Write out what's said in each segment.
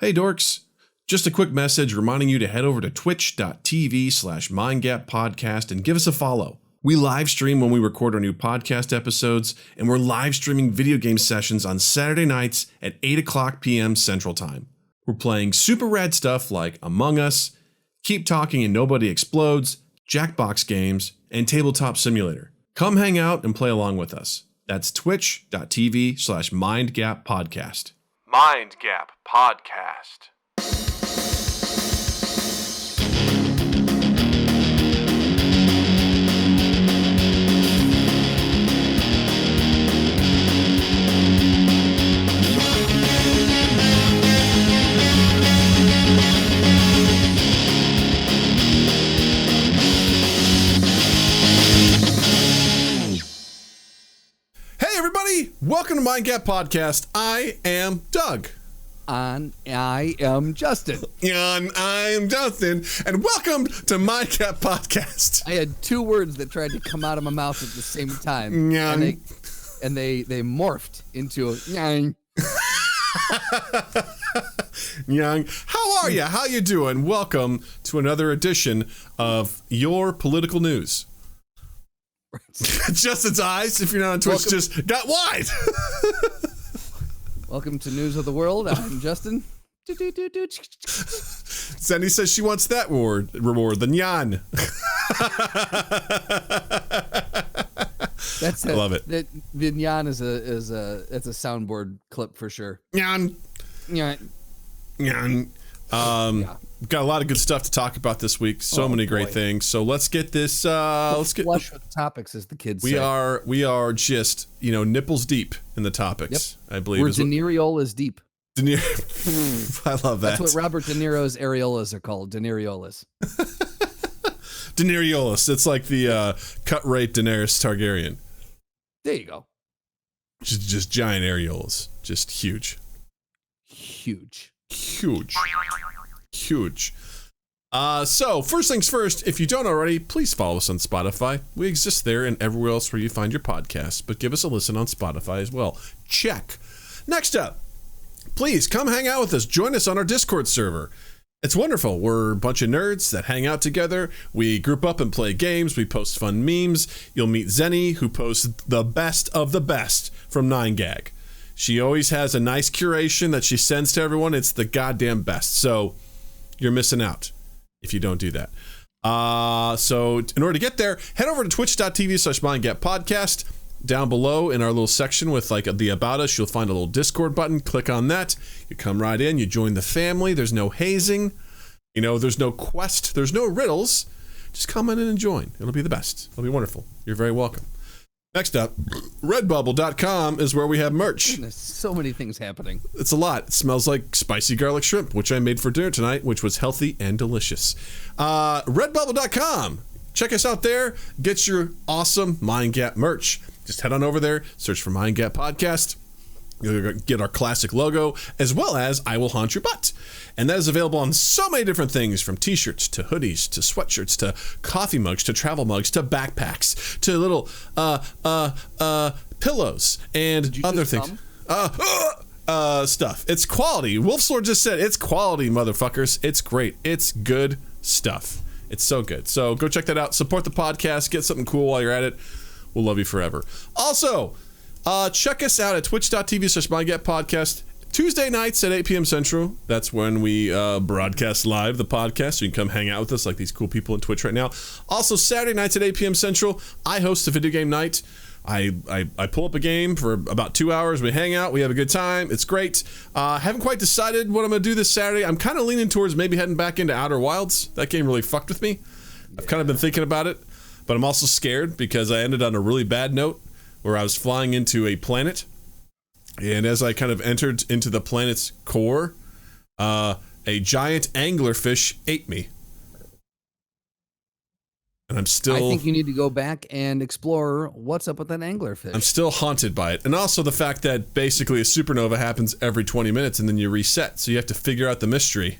Hey dorks, just a quick message reminding you to head over to twitch.tv/mindgappodcast and give us a follow. We live stream when we record our new podcast episodes, and we're live streaming video game sessions on Saturday nights at 8 o'clock p.m. Central Time. We're playing super rad stuff like Among Us, Keep Talking and Nobody Explodes, Jackbox games, and Tabletop Simulator. Come hang out and play along with us. That's twitch.tv/mindgappodcast. Mind Gap Podcast. Hey everybody, welcome to Mind Gap Podcast. I am Doug. And I am Justin. And I am Justin, and welcome to Mind Gap Podcast. I had two words that tried to come out of my mouth at the same time, and they morphed into a yang. Young, how are you? How you doing? Welcome to another edition of Your Political News. Justin's eyes, if you're not on Twitch, just got wide. Welcome to News of the World. I'm Justin. Zenny says she wants that reward, the nyan. That's I love it. The nyan is a soundboard clip for sure. Nyan. Nyan. Nyan. Got a lot of good stuff to talk about this week. So many great things. So let's get this. Let's get flush with topics, as the kids say. We are just nipples deep in the topics. Yep. I believe. We're De Niro's deep. I love that. That's what Robert De Niro's areolas are called. De Nirolas. De Nirolas. It's like the cut rate Daenerys Targaryen. There you go. Just giant areolas. Just huge. Huge. So first things first, if you don't already, please follow us on Spotify. We exist there and everywhere else where you find your podcasts, but give us a listen on Spotify as well. Check. Next up, please come hang out with us. Join us on our Discord server. It's wonderful. We're a bunch of nerds that hang out together. We group up and play games. We post fun memes. You'll meet Zenny, who posts the best of the best from 9gag. She always has a nice curation that she sends to everyone. It's the goddamn best. So you're missing out if you don't do that. So in order to get there, head over to twitch.tv/mindgappodcast. Down below in our little section with like the About Us, you'll find a little Discord button. Click on that. You come right in. You join the family. There's no hazing. There's no quest. There's no riddles. Just come in and join. It'll be the best. It'll be wonderful. You're very welcome. Next up, redbubble.com is where we have merch. Goodness, so many things happening. It's a lot. It smells like spicy garlic shrimp, which I made for dinner tonight, which was healthy and delicious. Redbubble.com. Check us out there. Get your awesome Mind Gap merch. Just head on over there, search for Mind Gap Podcast. You'll get our classic logo, as well as I Will Haunt Your Butt. And that is available on so many different things, from t-shirts to hoodies to sweatshirts to coffee mugs to travel mugs to backpacks to little pillows and other things. Stuff. It's quality. Wolfslord just said it's quality, motherfuckers. It's great. It's good stuff. It's so good. So go check that out. Support the podcast. Get something cool while you're at it. We'll love you forever. Also, check us out at twitch.tv/mindgappodcast. Tuesday nights at 8 p.m. Central. That's when we broadcast live the podcast, so you can come hang out with us like these cool people on Twitch right now. Also, Saturday nights at 8 p.m. Central, I host a video game night. I pull up a game for about 2 hours. We hang out. We have a good time. It's great. Haven't quite decided what I'm going to do this Saturday. I'm kind of leaning towards maybe heading back into Outer Wilds. That game really fucked with me. I've kind of been thinking about it, but I'm also scared because I ended on a really bad note where I was flying into a planet. And as I kind of entered into the planet's core, a giant anglerfish ate me. And I think you need to go back and explore what's up with that anglerfish. I'm still haunted by it. And also the fact that basically a supernova happens every 20 minutes and then you reset. So you have to figure out the mystery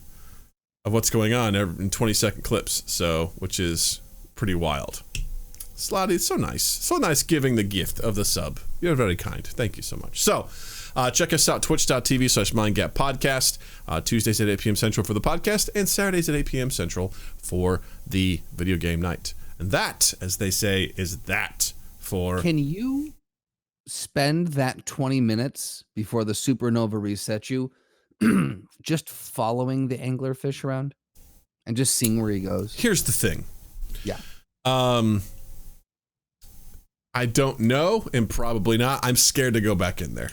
of what's going on in 20-second clips. So, which is pretty wild. Slotty, it's so nice. So nice giving the gift of the sub. You're very kind. Thank you so much. So, Check us out, twitch.tv/mindgappodcast. Tuesdays at 8 p.m. Central for the podcast, and Saturdays at 8 p.m. Central for the video game night. And that, as they say, is that for... Can you spend that 20 minutes before the supernova resets you just following the anglerfish around and just seeing where he goes? Here's the thing. Yeah. I don't know, and probably not. I'm scared to go back in there.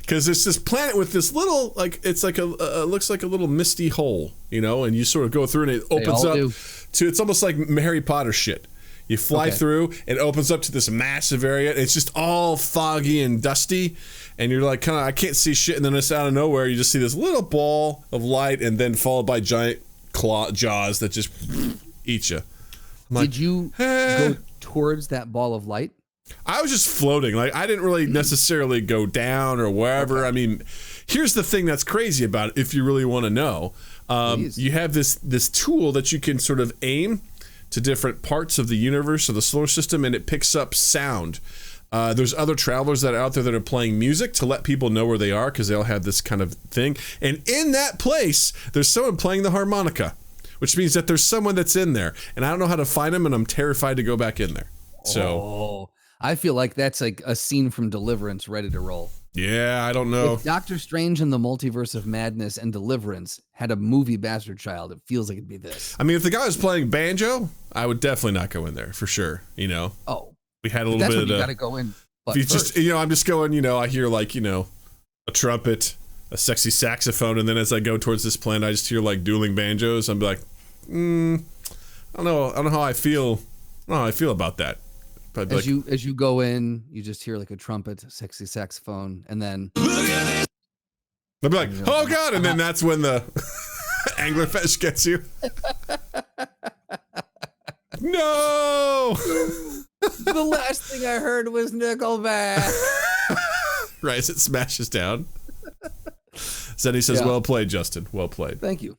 Because it's this planet with this little, like, it's like looks like a little misty hole, you know, and you sort of go through and it opens up to, it's almost like Harry Potter shit. You fly through, it opens up to this massive area. It's just all foggy and dusty, and you're like, kind of, I can't see shit, and then it's out of nowhere. You just see this little ball of light, and then followed by giant claw jaws that just eat you. Did you go towards that ball of light? I was just floating. Like, I didn't really necessarily go down or wherever. Okay. I mean, here's the thing that's crazy about it, if you really want to know. You have this tool that you can sort of aim to different parts of the universe or the solar system, and it picks up sound. There's other travelers that are out there that are playing music to let people know where they are, because they all have this kind of thing. And in that place, there's someone playing the harmonica, which means that there's someone that's in there. And I don't know how to find them, and I'm terrified to go back in there. So I feel like that's like a scene from Deliverance ready to roll. Yeah, I don't know. If Doctor Strange and the Multiverse of Madness and Deliverance had a movie bastard child, it feels like it'd be this. I mean, if the guy was playing banjo, I would definitely not go in there for sure. You know. Oh, we had a little that's bit. When you gotta go in. But you just, you know, I'm just going. You know, I hear like, you know, a trumpet, a sexy saxophone, and then as I go towards this planet, I just hear like dueling banjos. I'm like, I don't know. I don't know how I feel. I don't know how I feel about that. But as you go in, you just hear like a trumpet, sexy saxophone, and then I'll be like, oh god, and then that's when the anglerfish gets you. No. The last thing I heard was Nickelback. Right, as it smashes down. Zenny says, well played, Justin. Well played. Thank you.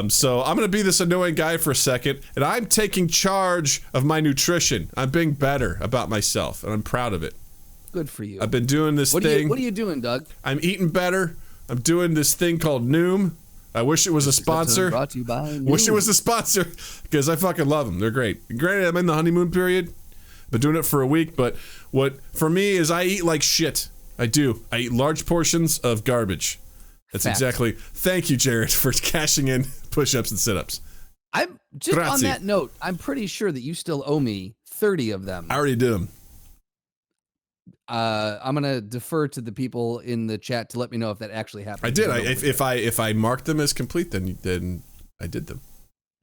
So I'm going to be this annoying guy for a second, and I'm taking charge of my nutrition. I'm being better about myself, and I'm proud of it. Good for you. I've been doing this thing. What are you doing, Doug? I'm eating better. I'm doing this thing called Noom. I wish it was a sponsor. Brought to you by Noom. Wish it was a sponsor, because I fucking love them. They're great. Granted, I'm in the honeymoon period. Been doing it for a week, but what for me is I eat like shit. I do. I eat large portions of garbage. That's exactly. Thank you, Jared, for cashing in push-ups and sit-ups. I'm just on that note. I'm pretty sure that you still owe me 30 of them. I already did them. I'm gonna defer to the people in the chat to let me know if that actually happened. I did. If I marked them as complete, then I did them.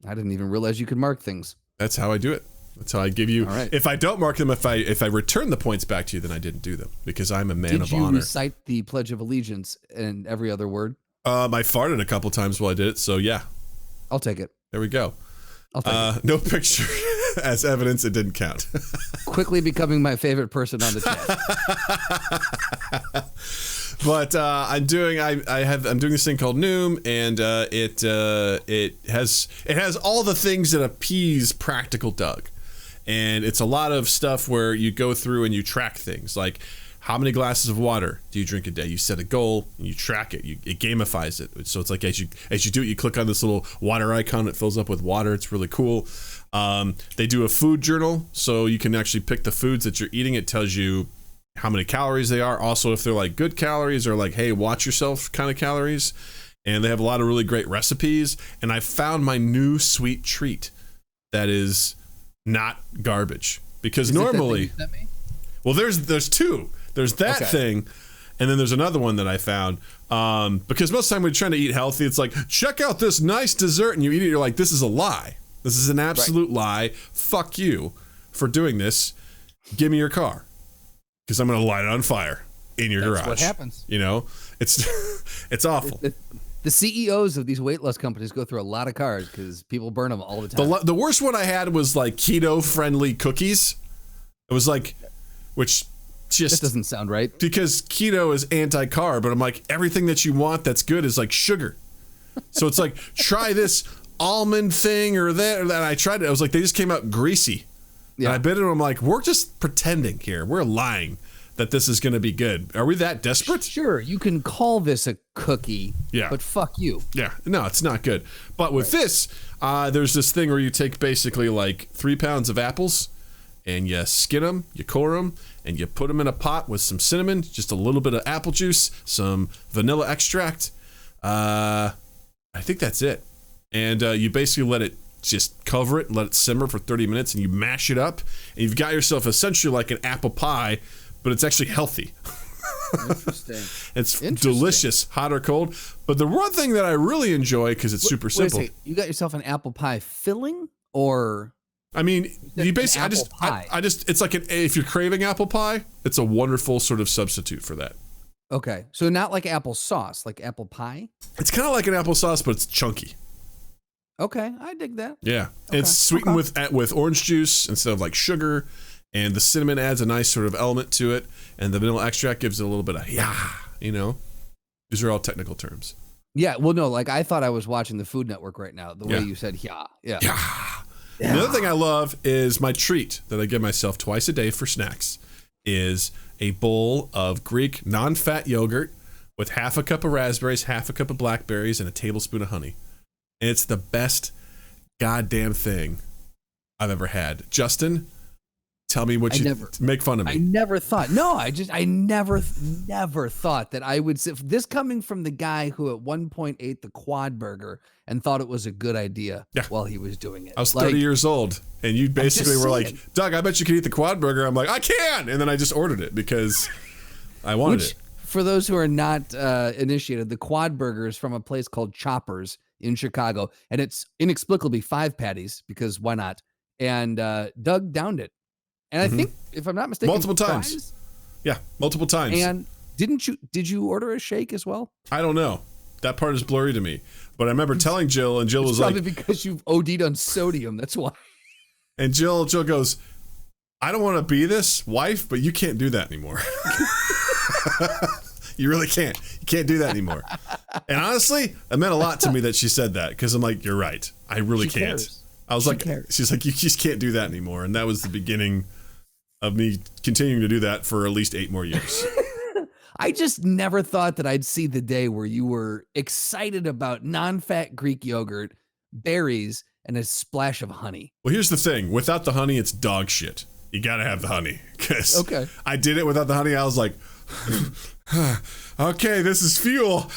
I didn't even realize you could mark things. That's how I do it. That's how I give you. Right. If I don't mark them, if I return the points back to you, then I didn't do them, because I'm a man of honor. Did you recite the Pledge of Allegiance and every other word? I farted a couple times while I did it, so yeah. I'll take it. There we go. I'll take it. No picture as evidence it didn't count. Quickly becoming my favorite person on the chat. But I'm doing this thing called Noom, and it has all the things that appease practical Doug. And it's a lot of stuff where you go through and you track things like how many glasses of water do you drink a day. You set a goal and you track it. It gamifies it. So it's like as you do it, you click on this little water icon. It fills up with water. It's really cool. They do a food journal, so you can actually pick the foods that you're eating. It tells you how many calories they are. Also, if they're like good calories or like, hey, watch yourself kind of calories. And they have a lot of really great recipes. And I found my new sweet treat that is not garbage, because normally, well, there's two. There's that thing, and then there's another one that I found. Because most of the time when you're trying to eat healthy, it's like, check out this nice dessert, and you eat it. You're like, this is a lie. This is an absolute lie. Fuck you for doing this. Give me your car, because I'm going to light it on fire in your garage. That's what happens. You know, it's awful. The CEOs of these weight loss companies go through a lot of cars because people burn them all the time. The worst one I had was like keto-friendly cookies. It was like, which just... That doesn't sound right. Because keto is anti-carb, but I'm like, everything that you want that's good is like sugar. So it's like, try this almond thing or that. And I tried it. I was like, they just came out greasy. Yeah. And I bit it and I'm like, we're just pretending here. We're lying. that this is going to be good. Are we that desperate? Sure, you can call this a cookie, but fuck you. Yeah, no, it's not good. But with this, there's this thing where you take basically like 3 pounds of apples and you skin them, you core them, and you put them in a pot with some cinnamon, just a little bit of apple juice, some vanilla extract. I think that's it. And you basically let it just cover it and let it simmer for 30 minutes, and you mash it up, and you've got yourself essentially like an apple pie, but it's actually healthy. Interesting. It's delicious, hot or cold. But the one thing that I really enjoy, because it's super simple. Wait, you got yourself an apple pie filling, or? I mean, you basically, it's like if you're craving apple pie, it's a wonderful sort of substitute for that. Okay, so not like apple sauce, like apple pie? It's kind of like an applesauce, but it's chunky. Okay, I dig that. Yeah, okay. It's sweetened with orange juice instead of like sugar, and the cinnamon adds a nice sort of element to it, and the vanilla extract gives it a little bit of These are all technical terms. Yeah, well, no, like I thought I was watching the Food Network right now, the way you said yeah. And the other thing I love is my treat that I give myself twice a day for snacks is a bowl of Greek non-fat yogurt with half a cup of raspberries, half a cup of blackberries, and a tablespoon of honey. And it's the best goddamn thing I've ever had. Justin, tell me what make fun of me. I never thought. No, I never thought that I would sit. This coming from the guy who at one point ate the quad burger and thought it was a good idea while he was doing it. I was 30 years old, and you basically were like, Doug, I bet you can eat the quad burger. I'm like, I can. And then I just ordered it because I wanted it. For those who are not initiated, the quad burger is from a place called Choppers in Chicago, and it's inexplicably 5 patties because why not? And Doug downed it. And I think, if I'm not mistaken, multiple times. Yeah, multiple times. And did you order a shake as well? I don't know. That part is blurry to me. But I remember telling Jill, and Jill was like, probably because you've OD'd on sodium. That's why. And Jill goes, I don't want to be this wife, but you can't do that anymore. You really can't. You can't do that anymore. And honestly, it meant a lot to me that she said that, because I'm like, you're right. I really can't. Cares. I was she's like, you just can't do that anymore. And that was the beginning of me continuing to do that for at least 8 more years. I just never thought that I'd see the day where you were excited about non-fat Greek yogurt, berries, and a splash of honey. Well, here's the thing. Without the honey, it's dog shit. You got to have the honey. Because I did it without the honey. I was like, okay, this is fuel.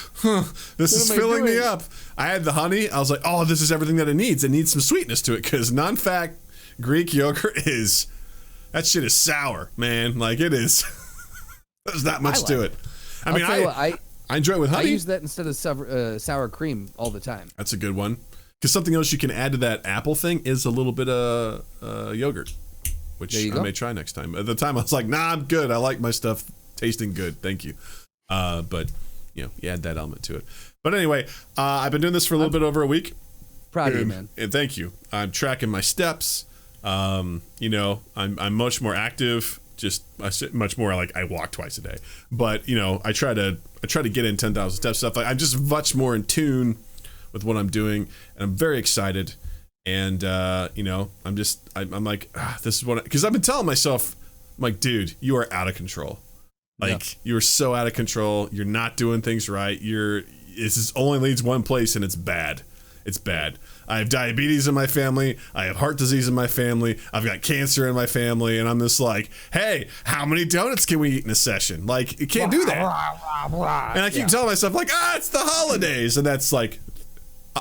This is filling me up. I had the honey. I was like, oh, this is everything that it needs. It needs some sweetness to it, because non-fat Greek yogurt that shit is sour, man. Like, it is. There's not much to it. I mean, I enjoy it with honey. I use that instead of sour cream all the time. That's a good one. Because something else you can add to that apple thing is a little bit of yogurt, which I may try next time. At the time, I was like, nah, I'm good. I like my stuff tasting good. Thank you. But, you add that element to it. But anyway, I've been doing this for a little bit over a week. Proud of you, man. And thank you. I'm tracking my steps. I'm much more active. Much more like I walk twice a day. But, I try to get in 10,000 steps stuff. I'm just much more in tune with what I'm doing, and I'm very excited. And I'm like, this is what, because I've been telling myself, I'm like, dude, you are out of control. Like, you are so out of control. You're not doing things right. This only leads one place, and it's bad. It's bad. I have diabetes in my family. I have heart disease in my family. I've got cancer in my family. And I'm just like, hey, how many donuts can we eat in a session? Like, you can't do that. And I keep telling myself, like, it's the holidays. And that's like,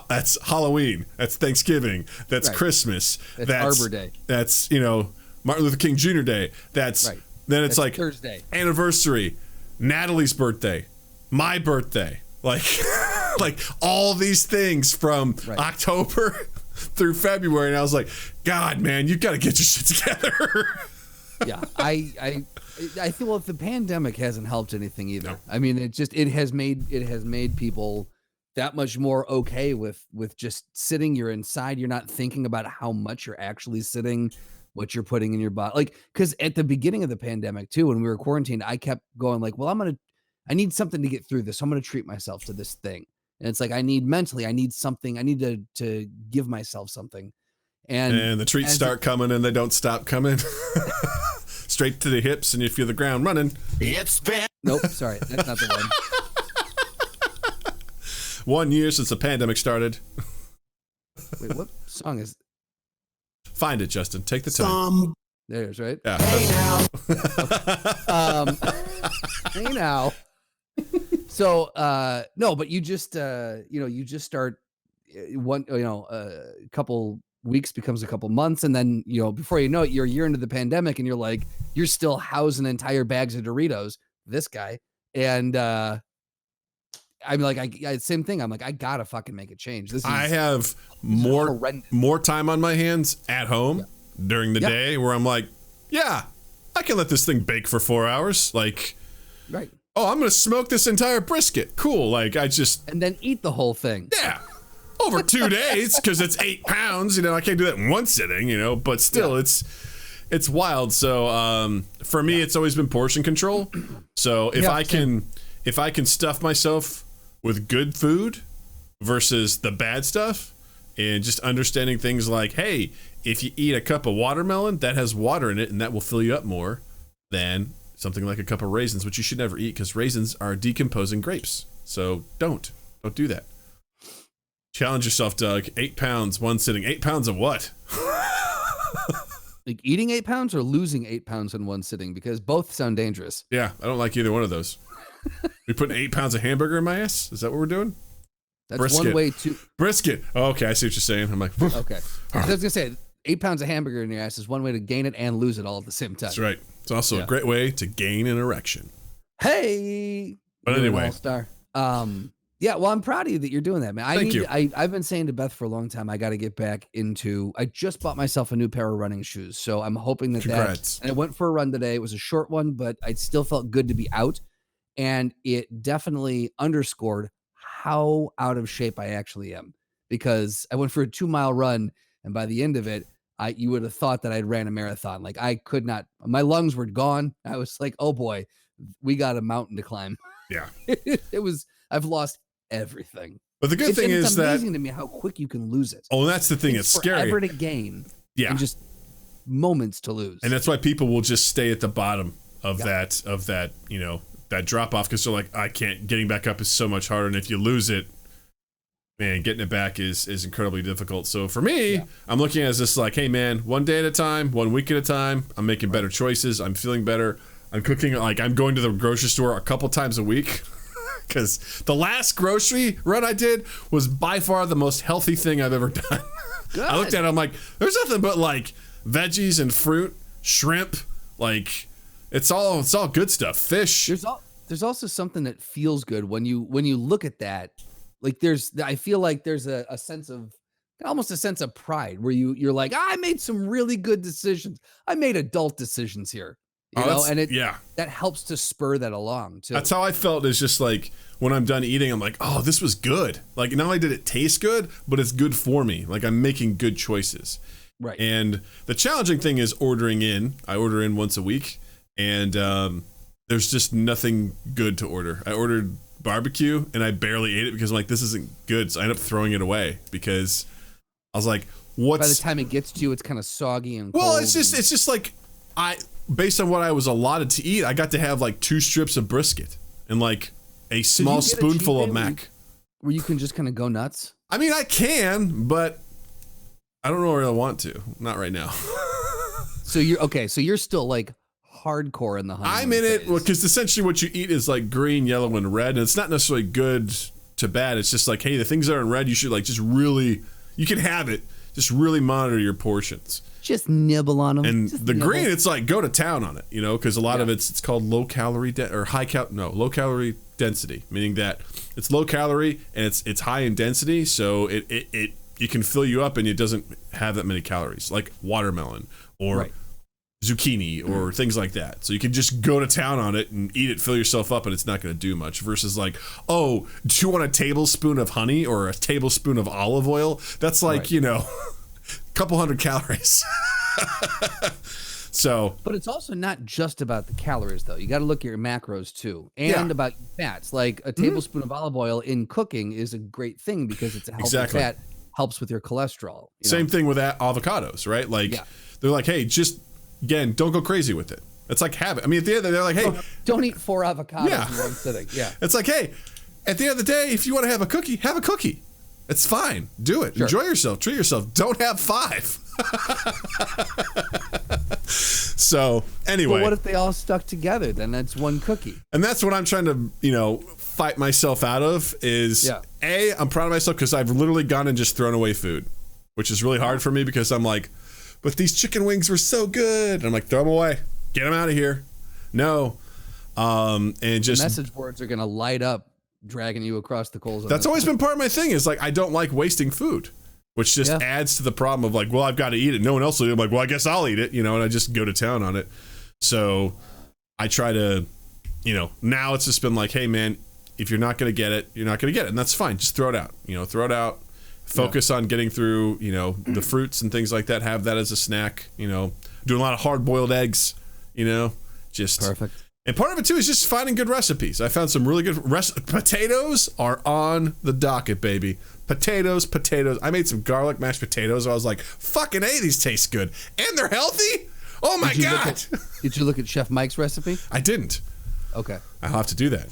that's Halloween. That's Thanksgiving. That's Christmas. That's Arbor Day. That's, Martin Luther King Jr. Day. Then it's like Thursday. Anniversary, Natalie's birthday, my birthday. Like, like all these things from October through February. And I was like, God, man, you got to get your shit together. Yeah. I feel like the pandemic hasn't helped anything either. No. I mean, it has made people that much more okay with just sitting. You're inside. You're not thinking about how much you're actually sitting, what you're putting in your body. Like, because at the beginning of the pandemic too, when we were quarantined, I kept going like, well, I need something to get through this. So I'm going to treat myself to this thing. And it's like, I need something. I need to give myself something. And the treats start coming and they don't stop coming. straight to the hips and you feel the ground running. It's been Nope, sorry, that's not the one. 1 year since the pandemic started. Wait, what song is? Find it, Justin. Take the time. There's right. Yeah. Hey now. So no, but you just you just start a couple weeks becomes a couple months, and then before you know it, you're a year into the pandemic, and you're still housing entire bags of Doritos. This guy, and I'm like, same thing. I'm like, I gotta fucking make a change. I have more time on my hands at home during the day where I'm like, yeah, I can let this thing bake for 4 hours. Like, right. Oh, I'm gonna smoke this entire brisket. Cool. Like, and then eat the whole thing. Yeah. Over 2 days, because it's 8 pounds. I can't do that in one sitting. But still, it's wild. So for me, it's always been portion control. So if I can stuff myself with good food versus the bad stuff, and just understanding things like, hey, if you eat a cup of watermelon, that has water in it, and that will fill you up more than something like a cup of raisins, which you should never eat because raisins are decomposing grapes. So don't do that. Challenge yourself, Doug. 8 pounds, one sitting. 8 pounds of what? Like eating 8 pounds or losing 8 pounds in one sitting, because both sound dangerous. Yeah, I don't like either one of those. We putting 8 pounds of hamburger in my ass? Is that what we're doing? That's brisket. One way to brisket. Oh, okay, I see what you're saying. I'm like, okay. I was gonna say 8 pounds of hamburger in your ass is one way to gain it and lose it all at the same time. That's right. It's also a great way to gain an erection. Hey, but anyway, all-star. Yeah, well, I'm proud of you that you're doing that, man. Thank you. I've been saying to Beth for a long time, I got to get back into. I just bought myself a new pair of running shoes, so I'm hoping that. Congrats. And I went for a run today. It was a short one, but I still felt good to be out, and it definitely underscored how out of shape I actually am, because I went for a 2-mile run, and by the end of it, you would have thought that I'd ran a marathon. Like, I could not. My lungs were gone. I was like, oh boy, we got a mountain to climb. Yeah. It was. I've lost everything. But the good thing is that it's amazing to me how quick you can lose it. Oh, that's the thing. It's scary. Forever to gain. Yeah. And just moments to lose. And that's why people will just stay at the bottom of that, that drop off, because they're like, I can't, getting back up is so much harder. And if you lose it, man, getting it back is incredibly difficult. So for me, I'm looking at it as this like, hey man, one day at a time, 1 week at a time. I'm making better choices. I'm feeling better. I'm cooking, like I'm going to the grocery store a couple times a week. Because the last grocery run I did was by far the most healthy thing I've ever done. I looked at it, I'm like, there's nothing but like veggies and fruit, shrimp, like it's all good stuff. Fish. There's also something that feels good when you look at that. Like I feel like there's a sense of, almost a sense of pride where you're like, I made some really good decisions. I made adult decisions here. You know, and that helps to spur that along too. That's how I felt. Is just like when I'm done eating, I'm like, oh, this was good. Like not only did it taste good, but it's good for me. Like I'm making good choices. Right. And the challenging thing is ordering in. I order in once a week, and there's just nothing good to order. I ordered barbecue, and I barely ate it because I'm like, this isn't good. So I ended up throwing it away because I was like, what's? By the time it gets to you, it's kind of soggy and well, cold it's just like based on what I was allotted to eat, I got to have like 2 strips of brisket and like a small spoonful of mac. Where you can just kind of go nuts? I mean, I can, but I don't know where I want to. Not right now. So you're still like hardcore in the honeymoon I'm in it because essentially what you eat is like green, yellow, and red, and it's not necessarily good to bad. It's just like, hey, the things that are in red, you should like just really, you can have it. Just really monitor your portions. Just nibble on them. And the green, it's like go to town on it, because a lot of it's called low calorie low calorie density, meaning that it's low calorie and it's high in density, so it you can fill you up and it doesn't have that many calories, like watermelon or zucchini or things like that. So you can just go to town on it and eat it, fill yourself up, and it's not going to do much. Versus like, oh, do you want a tablespoon of honey or a tablespoon of olive oil? That's like couple hundred calories. So, but it's also not just about the calories though. You got to look at your macros too, and about fats. Like a tablespoon of olive oil in cooking is a great thing because it's a healthy fat, helps with your cholesterol. Same thing with avocados, right? Like they're like, hey, just again, don't go crazy with it. It's like habit. I mean, at the end, they're like, hey, don't eat 4 avocados Yeah. in one sitting. Yeah. it's like, hey, at the end of the day, if you want to have a cookie, have a cookie. It's fine. Do it. Sure. Enjoy yourself. Treat yourself. Don't have 5. So anyway, But what if they all stuck together? Then that's one cookie. and that's what I'm trying to, fight myself out of is I'm proud of myself because I've literally gone and just thrown away food, which is really hard for me because I'm like, but these chicken wings were so good. And I'm like, throw them away. Get them out of here. No. And just Message boards are going to light up dragging you across the coals. that's always been part of my thing is like, I don't like wasting food, which just adds to the problem of like, well, I've got to eat it. No one else will eat it. I'm like, well, I guess I'll eat it, and I just go to town on it. So I try to, now it's just been like, hey man, if you're not going to get it, you're not going to get it. And that's fine. Just throw it out, throw it out, focus on getting through, the fruits and things like that. Have that as a snack, doing a lot of hard boiled eggs, just perfect. And part of it too is just finding good recipes. I found some really good potatoes are on the docket, baby. Potatoes. I made some garlic mashed potatoes. I was like, fucking A, these taste good. And they're healthy? Oh my God. Did you look at Chef Mike's recipe? I didn't. Okay. I'll have to do that.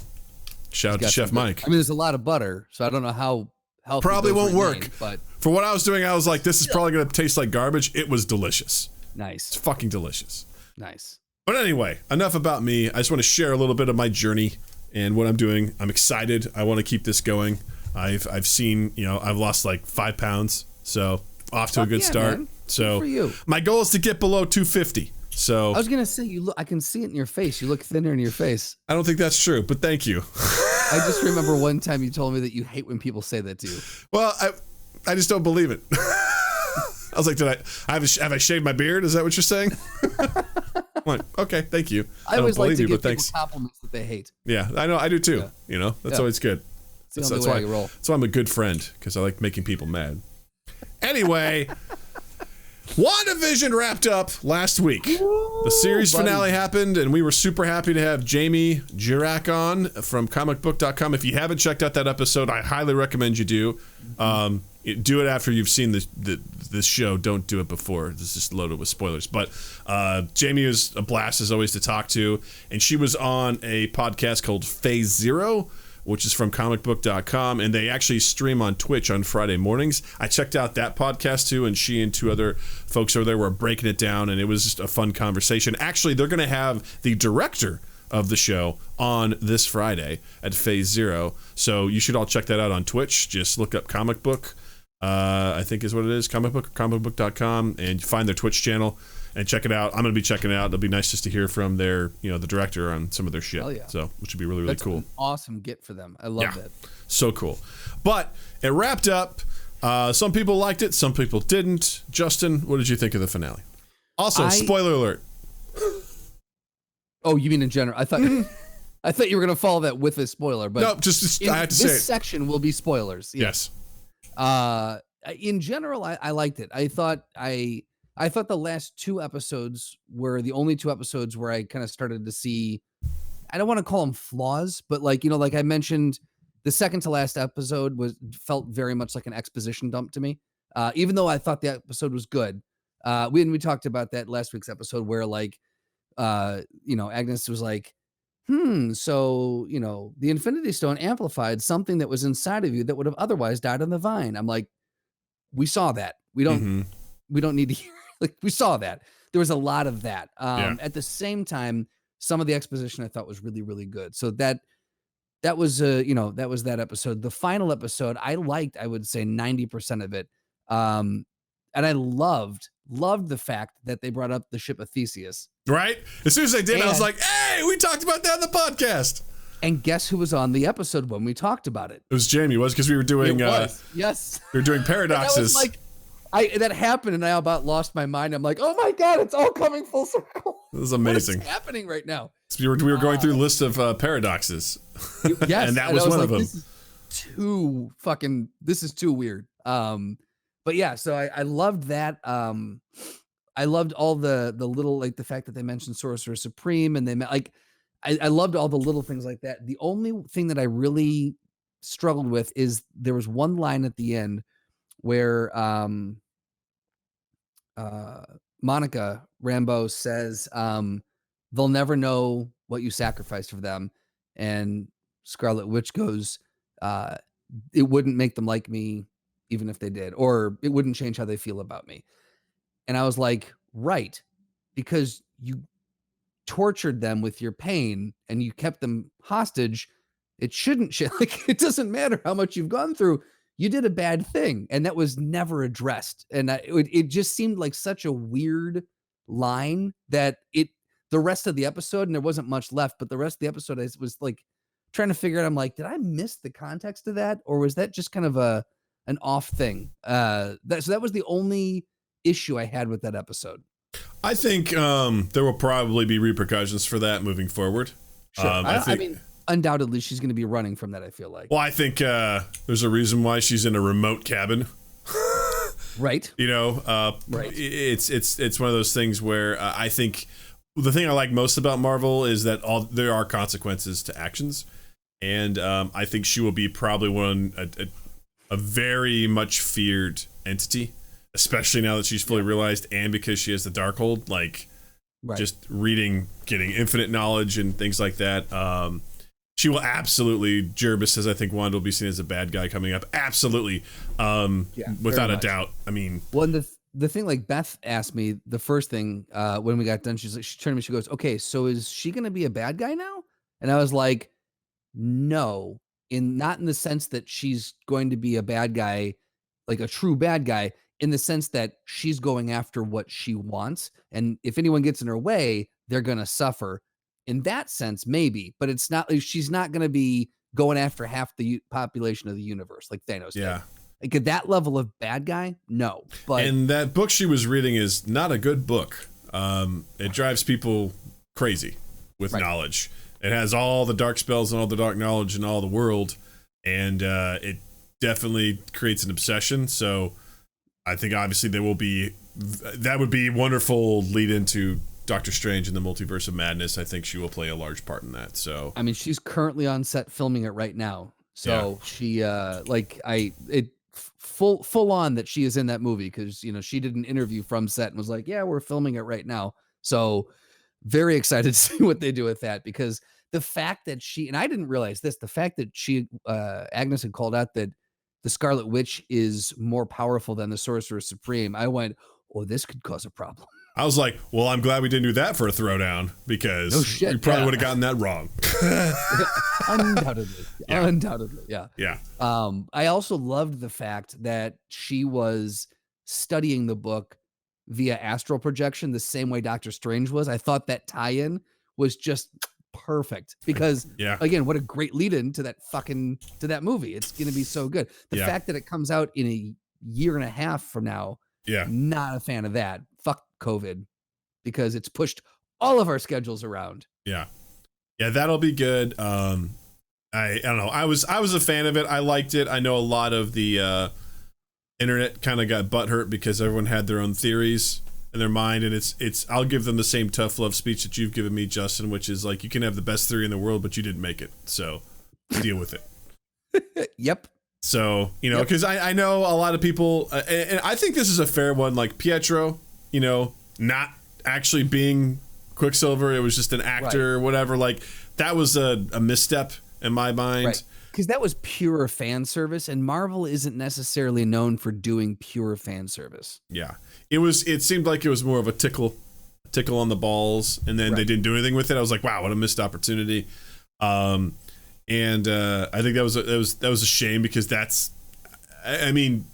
Shout out to Chef Mike. I mean, there's a lot of butter, so I don't know how healthy probably those won't remain, work. But for what I was doing, I was like, this is probably going to taste like garbage. It was delicious. nice. It's fucking delicious. Nice. But anyway, enough about me. I just want to share a little bit of my journey and what I'm doing. I'm excited. I want to keep this going. I've seen, I've lost like 5 pounds, so off to a good start. Man. So Good for you. my goal is to get below 250. So I was gonna say I can see it in your face. You look thinner in your face. I don't think that's true, but thank you. I just remember one time you told me that you hate when people say that to you. Well, I just don't believe it. I was like, have I shaved my beard? Is that what you're saying? I'm like, okay, thank you. I always don't like to believe you, give but people thanks. compliments that they hate. Yeah, I know. I do too. That's always good. It's the only way I roll. That's why I'm a good friend, because I like making people mad. Anyway, WandaVision wrapped up last week. The series finale happened, and we were super happy to have Jamie Jirak on from comicbook.com. If you haven't checked out that episode, I highly recommend you do. Do it after you've seen this show. Don't do it before. This is just loaded with spoilers. But Jamie was a blast, as always, to talk to. And she was on a podcast called Phase Zero, which is from comicbook.com, and they actually stream on Twitch on Friday mornings. I checked out that podcast too, and she and 2 other folks over there were breaking it down, and it was just a fun conversation. Actually, they're going to have the director of the show on this Friday at Phase Zero, so you should all check that out on Twitch. Just look up Comic Book, I think is what it is, comicbook.com, and find their Twitch channel and check it out. I'm going to be checking it out. It'll be nice just to hear from their, the director on some of their shit. Yeah. So, which would be really, really That's cool. an awesome get for them. I love that. So cool. But it wrapped up. Some people liked it. Some people didn't. Justin, what did you think of the finale? Also, spoiler alert. Oh, you mean in general? I thought you were going to follow that with a spoiler, but no, just I have to say this section will be spoilers. Yes. In general, I liked it. I thought the last 2 episodes were the only 2 episodes where I kind of started to see, I don't want to call them flaws, but like I mentioned, the second to last episode felt very much like an exposition dump to me. Even though I thought the episode was good. We talked about that last week's episode where Agnes was like, so, the Infinity Stone amplified something that was inside of you that would have otherwise died on the vine. I'm like, we saw that. We don't need to hear, we saw that. There was a lot of that. At the same time, some of the exposition I thought was really, really good. So that was, that was that episode. The final episode, I liked, I would say 90% of it. And I loved the fact that they brought up the ship of Theseus. Right? As soon as they did, I was like, hey, we talked about that on the podcast. And guess who was on the episode when we talked about it? It was Jamie, because we were doing yes. We were doing paradoxes. That happened and I about lost my mind. I'm like, oh my God, it's all coming full circle. This is amazing. What's happening right now? So we were going through a list of paradoxes. Yes. And that was one of them. This is too weird. But yeah, so I loved that. I loved all the little, the fact that they mentioned Sorcerer Supreme, and they I loved all the little things like that. The only thing that I really struggled with is there was one line at the end where Monica Rambeau says they'll never know what you sacrificed for them. And Scarlet Witch goes, it wouldn't make them like me even if they did, or it wouldn't change how they feel about me. And I was like, right, because you tortured them with your pain and you kept them hostage. It shouldn't like, it doesn't matter how much you've gone through. You did a bad thing, and that was never addressed. And it just seemed like such a weird line that the rest of the episode, and there wasn't much left, but the rest of the episode I was like trying to figure out, I'm like, did I miss the context of that, or was that just kind of an off thing? So that was the only issue I had with that episode. I think there will probably be repercussions for that moving forward. Sure. I mean, undoubtedly she's going to be running from that, I feel like. Well, I think there's a reason why she's in a remote cabin. Right. You know, right. It's one of those things where I think the thing I like most about Marvel is that there are consequences to actions, and I think she will be probably a very much feared entity, especially now that she's fully realized, and because she has the Darkhold, like just getting infinite knowledge and things like that. She will absolutely, Jervis says, I think Wanda will be seen as a bad guy coming up. Absolutely. Without a doubt. I mean. Well, and the thing, like Beth asked me, the first thing when we got done, she turned to me, she goes, okay, so is she going to be a bad guy now? And I was like, no, not in the sense that she's going to be a bad guy, like a true bad guy, in the sense that she's going after what she wants. And if anyone gets in her way, they're going to suffer. In that sense, maybe, but it's not like she's not going to be going after half the population of the universe like Thanos did. Like at that level of bad guy, no. But and that book she was reading is not a good book. It drives people crazy with knowledge. It has all the dark spells and all the dark knowledge in all the world, and it definitely creates an obsession. So I think obviously that would be wonderful lead into Doctor Strange in the Multiverse of Madness. I think she will play a large part in that. So I mean, she's currently on set filming it right now. So she full on that she is in that movie, because she did an interview from set and was like, yeah, we're filming it right now. So very excited to see what they do with that, because the fact that and I didn't realize this, the fact that Agnes had called out that the Scarlet Witch is more powerful than the Sorcerer Supreme, I went, oh, this could cause a problem. I was like, well, I'm glad we didn't do that for a throwdown, because we probably would have gotten that wrong. Undoubtedly. Yeah. I also loved the fact that she was studying the book via astral projection the same way Doctor Strange was. I thought that tie-in was just perfect, because again, what a great lead-in to that movie. It's going to be so good. The fact that it comes out in a year and a half from now, not a fan of that. Fuck COVID, because it's pushed all of our schedules around. Yeah, that'll be good. I don't know. I was a fan of it. I liked it. I know a lot of the internet kind of got butthurt because everyone had their own theories in their mind, and it's I'll give them the same tough love speech that you've given me, Justin, which is like, you can have the best theory in the world, but you didn't make it, so deal with it. Yep. So because I know a lot of people, and I think this is a fair one, like Pietro, not actually being Quicksilver, it was just an actor or whatever, like that was a misstep in my mind, because that was pure fan service, and Marvel isn't necessarily known for doing pure fan service. It seemed like it was more of a tickle on the balls, and then they didn't do anything with it. I was like, wow, what a missed opportunity. And I think that was a shame, because I mean,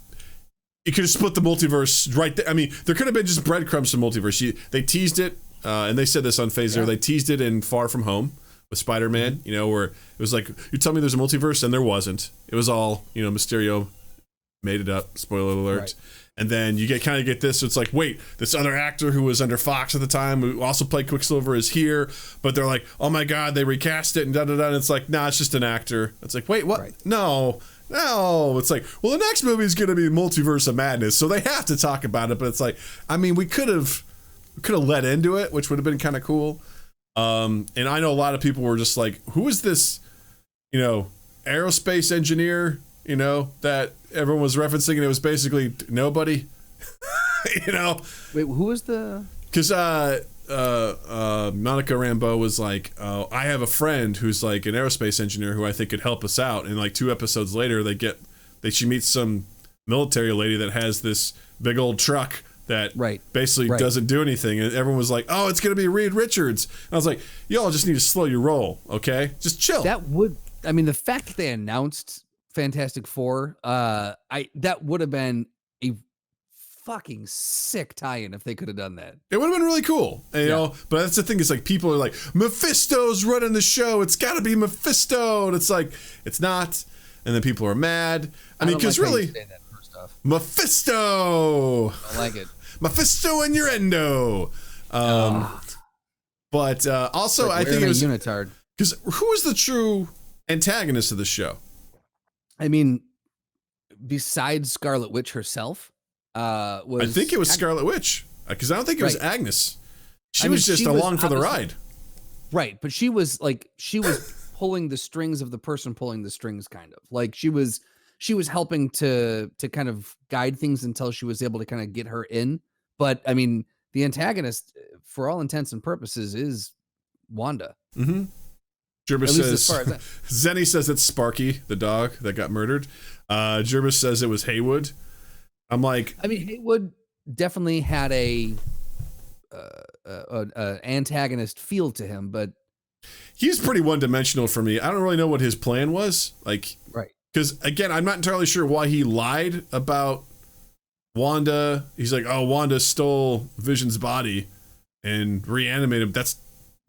you could have split the multiverse right there. I mean, there could have been just breadcrumbs to multiverse. They teased it, and they said this on Phaser. They teased it in Far From Home with Spider-Man, where it was like, you tell me there's a multiverse, and there wasn't. It was all, Mysterio made it up, spoiler alert. And then you get this, so it's like, wait, this other actor who was under Fox at the time, who also played Quicksilver, is here, but they're like, oh my god, they recast it, and da-da-da, and it's like, nah, it's just an actor. It's like, wait, what? No. It's like, well, the next movie is going to be Multiverse of Madness, so they have to talk about it, but it's like, I mean, we could have let into it, which would have been kind of cool. And I know a lot of people were just like, who is this, aerospace engineer, that everyone was referencing, and it was basically nobody. Wait, who was the? because Monica Rambeau was like, I have a friend who's like an aerospace engineer who I think could help us out. And like 2 episodes later, she meets some military lady that has this big old truck that basically doesn't do anything. And everyone was like, oh, it's going to be Reed Richards. And I was like, y'all just need to slow your roll, okay? Just chill. The fact that they announced Fantastic Four, that would have been a fucking sick tie-in if they could have done that. It would have been really cool, you know. But that's the thing, is like people are like, Mephisto's running the show. It's got to be Mephisto, and it's like it's not. And then people are mad. I mean, because really, Mephisto. I like it. Mephisto innuendo. But also, I think it was unitard. Because who is the true antagonist of the show? I mean, besides Scarlet Witch herself, I think it was Scarlet Witch, because I don't think it was Agnes. She was just along for the ride. Right, but she was pulling the strings of the person pulling the strings, kind of. Like she was helping to kind of guide things until she was able to kind of get her in. But I mean, the antagonist, for all intents and purposes, is Wanda. Mm-hmm. Jervis says, Zenny says it's Sparky, the dog that got murdered. Jervis says it was Haywood. I'm like, I mean, Haywood definitely had a antagonist feel to him, but he's pretty one-dimensional for me. I don't really know what his plan was. Like, because again, I'm not entirely sure why he lied about Wanda. He's like, oh, Wanda stole Vision's body and reanimated him. That's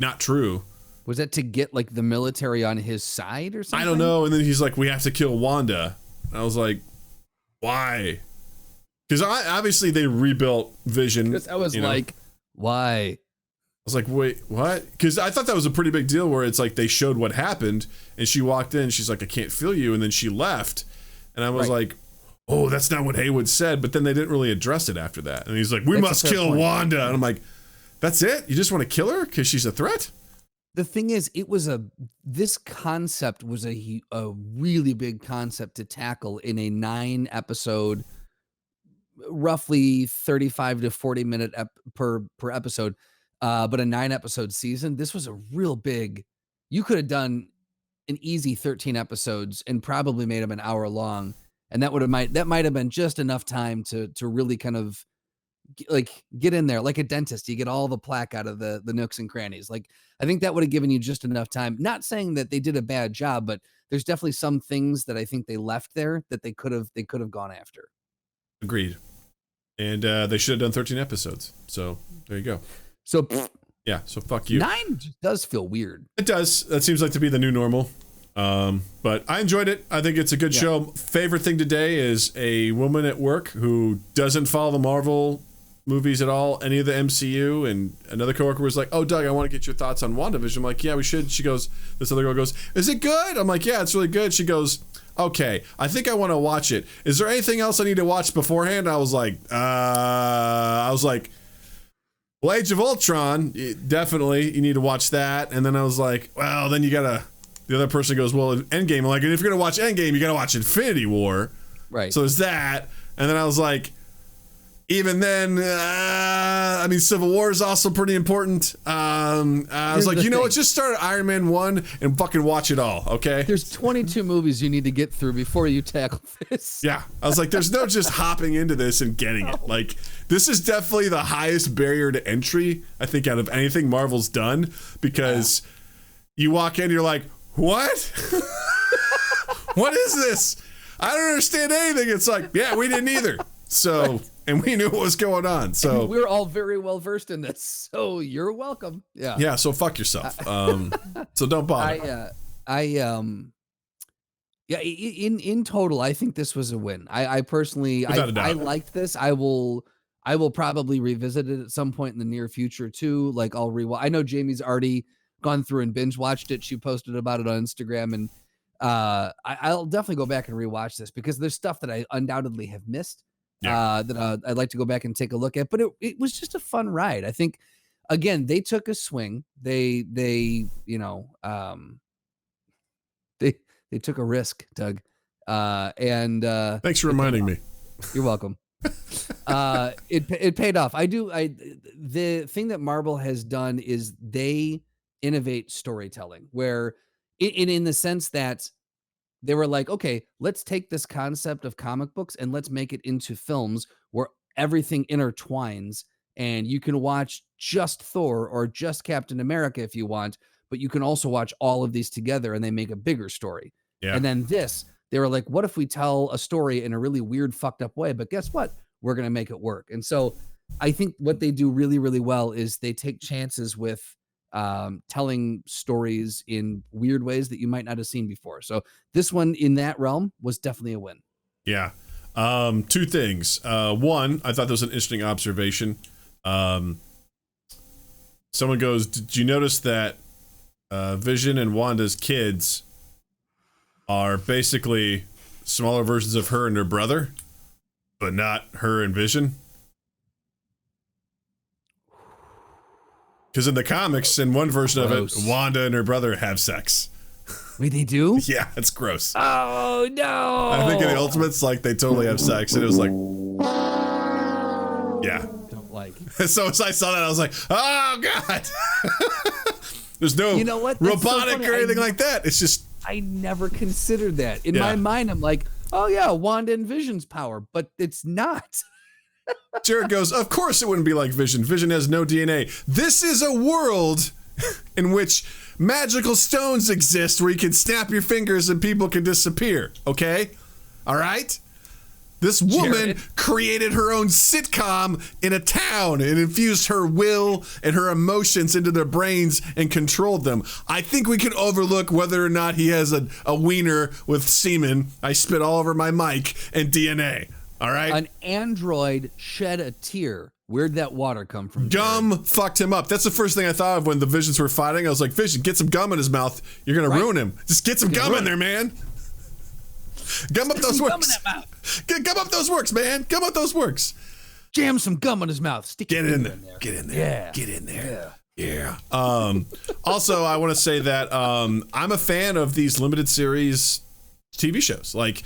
not true. Was that to get like the military on his side or something? I don't know. And then he's like, we have to kill Wanda. And I was like, why? Because obviously they rebuilt Vision. I was like, why? I was like, wait, what? Because I thought that was a pretty big deal, where it's like they showed what happened, and she walked in, she's like, I can't feel you, and then she left. And I was like, oh, that's not what Haywood said. But then they didn't really address it after that. And he's like, we must kill Wanda. And I'm like, that's it? You just want to kill her because she's a threat? The thing is, this concept was a really big concept to tackle in a 9-episode, roughly 35 to 40 minute per episode, but a 9-episode season. This was a real big. You could have done an easy 13 episodes and probably made them an hour long, and that might have been just enough time to really kind of get in there like a dentist. You get all the plaque out of the nooks and crannies. Like, I think that would have given you just enough time. Not saying that they did a bad job, but there's definitely some things that I think they left there that they could have gone after. Agreed. And they should have done 13 episodes. So there you go. So yeah. So fuck you. 9 does feel weird. It does. That seems like to be the new normal. But I enjoyed it. I think it's a good show. Favorite thing today is a woman at work who doesn't follow the Marvel movies at all, any of the MCU, and another coworker was like, oh, Doug, I want to get your thoughts on WandaVision. I'm like, yeah, we should. She goes, this other girl goes, is it good? I'm like, yeah, it's really good. She goes, okay, I think I want to watch it. Is there anything else I need to watch beforehand? I was like, well, Age of Ultron, definitely, you need to watch that. And then I was like, well, then you gotta, the other person goes, well, Endgame. I'm like, and if you're gonna watch Endgame, you gotta watch Infinity War. Right. So there's that. And then I was like, even then, I mean, Civil War is also pretty important. I was like, you know what? Just start at Iron Man 1 and fucking watch it all, okay? There's 22 movies you need to get through before you tackle this. Yeah. I was like, there's no just hopping into this and getting it. Like, this is definitely the highest barrier to entry, I think, out of anything Marvel's done, because you walk in, you're like, what? What is this? I don't understand anything. It's like, yeah, we didn't either. So... And we knew what was going on. So we're all very well versed in this. So you're welcome. Yeah. Yeah. So fuck yourself. So don't bother. In total, I think this was a win. I personally, I liked this. I will probably revisit it at some point in the near future too. Like I'll rewatch. I know Jamie's already gone through and binge watched it. She posted about it on Instagram, and I'll definitely go back and rewatch this because there's stuff that I undoubtedly have missed. That I'd like to go back and take a look at, but it was just a fun ride. I think, again, they took a swing. They took a risk, Doug. And thanks for reminding me. You're welcome. It paid off. The thing that Marvel has done is they innovate storytelling where in the sense that they were like, okay, let's take this concept of comic books and let's make it into films where everything intertwines and you can watch just Thor or just Captain America if you want, but you can also watch all of these together and they make a bigger story. Yeah. And then they were like, what if we tell a story in a really weird, fucked up way? But guess what? We're going to make it work. And so I think what they do really, really well is they take chances with telling stories in weird ways that you might not have seen before. So this one in that realm was definitely a win. Yeah. Two things. One, I thought that was an interesting observation. Someone goes, did you notice that Vision and Wanda's kids are basically smaller versions of her and her brother, but not her and Vision? Because in the comics, in one version of it, Wanda and her brother have sex. Wait, they do? Yeah, it's gross. Oh, no. I think in the Ultimates, like, they totally have sex, and it was like, yeah. Don't like. So as I saw that, I was like, oh, God. There's no robotic or anything like that. It's just. I never considered that. In my mind, I'm like, oh, yeah, Wanda and Vision's power, but it's not. Jared goes, of course it wouldn't be like Vision. Vision has no DNA. This is a world in which magical stones exist where you can snap your fingers and people can disappear. Okay? All right? This woman created her own sitcom in a town and infused her will and her emotions into their brains and controlled them. I think we can overlook whether or not he has a wiener with semen. I spit all over my mic and DNA. All right. An android shed a tear. Where'd that water come from? Gum fucked him up. That's the first thing I thought of when the Visions were fighting. I was like, Vision, get some gum in his mouth. You're going to ruin him. Just get some gum in there, man. Gum up those works. Gum up those works, man. Gum up those works. Jam some gum in his mouth. Stick it in there. Get in there. Yeah. Get in there. Yeah. Also, I want to say that I'm a fan of these limited series TV shows. Like,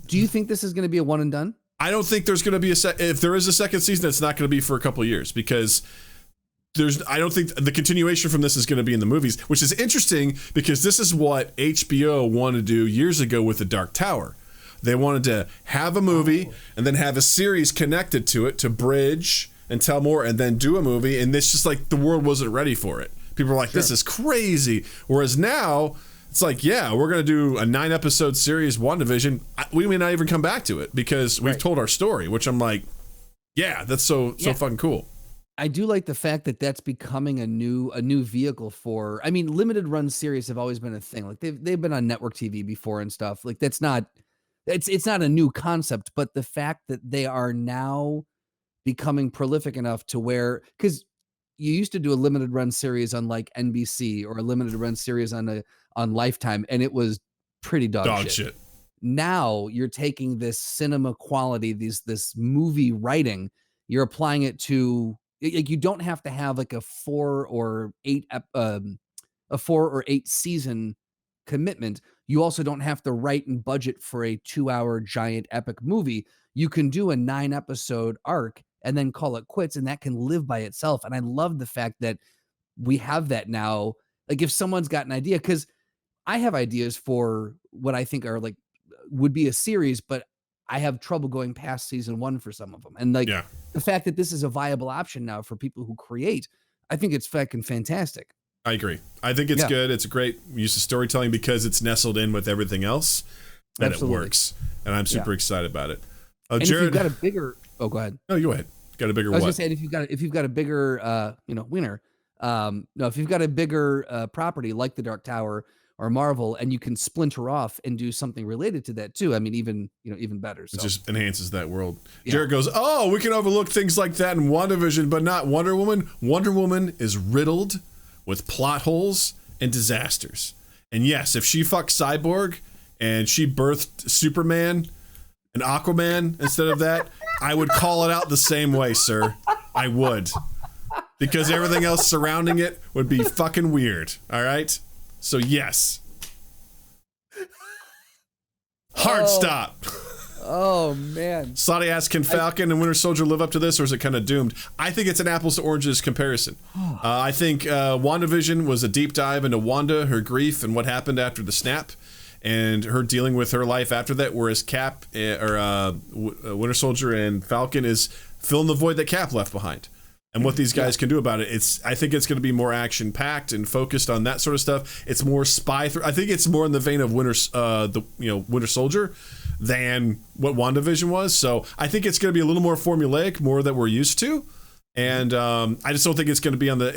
do you think this is going to be a one and done? I don't think there's going to be if there is a second season, it's not going to be for a couple of years because I don't think the continuation from this is going to be in the movies, which is interesting because this is what HBO wanted to do years ago with The Dark Tower. They wanted to have a movie and then have a series connected to it to bridge and tell more and then do a movie. And it's just like the world wasn't ready for it. People were like, this is crazy. Whereas now it's like, yeah, we're going to do a 9-episode series, WandaVision. We may not even come back to it because we've told our story, which I'm like, yeah, that's so fucking cool. I do like the fact that that's becoming a new vehicle for, I mean, limited run series have always been a thing. Like they've been on network TV before and stuff. Like it's not a new concept, but the fact that they are now becoming prolific enough to where, because you used to do a limited run series on like NBC or a limited run series on Lifetime, and it was pretty dog shit. Now you're taking this cinema quality, this movie writing, you're applying it to, like, you don't have to have like a 4 or 8 season commitment. You also don't have to write and budget for a 2-hour giant epic movie. You can do a 9-episode arc and then call it quits, and that can live by itself. And I love the fact that we have that now. Like if someone's got an idea, because I have ideas for what I think are like would be a series, but I have trouble going past season 1 for some of them. And like the fact that this is a viable option now for people who create, I think it's fucking fantastic. I agree. I think it's good. It's a great use of storytelling because it's nestled in with everything else and it works. And I'm super excited about it. And Jared, if you've got a bigger, go ahead. No, you go ahead. Got a bigger I was just saying, if you've got a bigger, wiener, if you've got a bigger property like the Dark Tower or Marvel, and you can splinter off and do something related to that too. I mean, even better. So. It just enhances that world. Yeah. Jared goes, oh, we can overlook things like that in WandaVision, but not Wonder Woman. Wonder Woman is riddled with plot holes and disasters. And yes, if she fucked Cyborg and she birthed Superman and Aquaman instead of that, I would call it out the same way, sir. I would. Because everything else surrounding it would be fucking weird. All right? So yes. Hard stop. Oh man. Slotty asks, can Falcon and Winter Soldier live up to this, or is it kind of doomed? I think it's an apples to oranges comparison. I think WandaVision was a deep dive into Wanda, her grief, and what happened after the snap, and her dealing with her life after that, whereas Winter Soldier and Falcon is filling the void that Cap left behind. And what these guys can do about it, I think it's going to be more action-packed and focused on that sort of stuff. It's more spy. I think it's more in the vein of Winter Soldier than what WandaVision was. So I think it's going to be a little more formulaic, more that we're used to. And I just don't think it's going to be on the.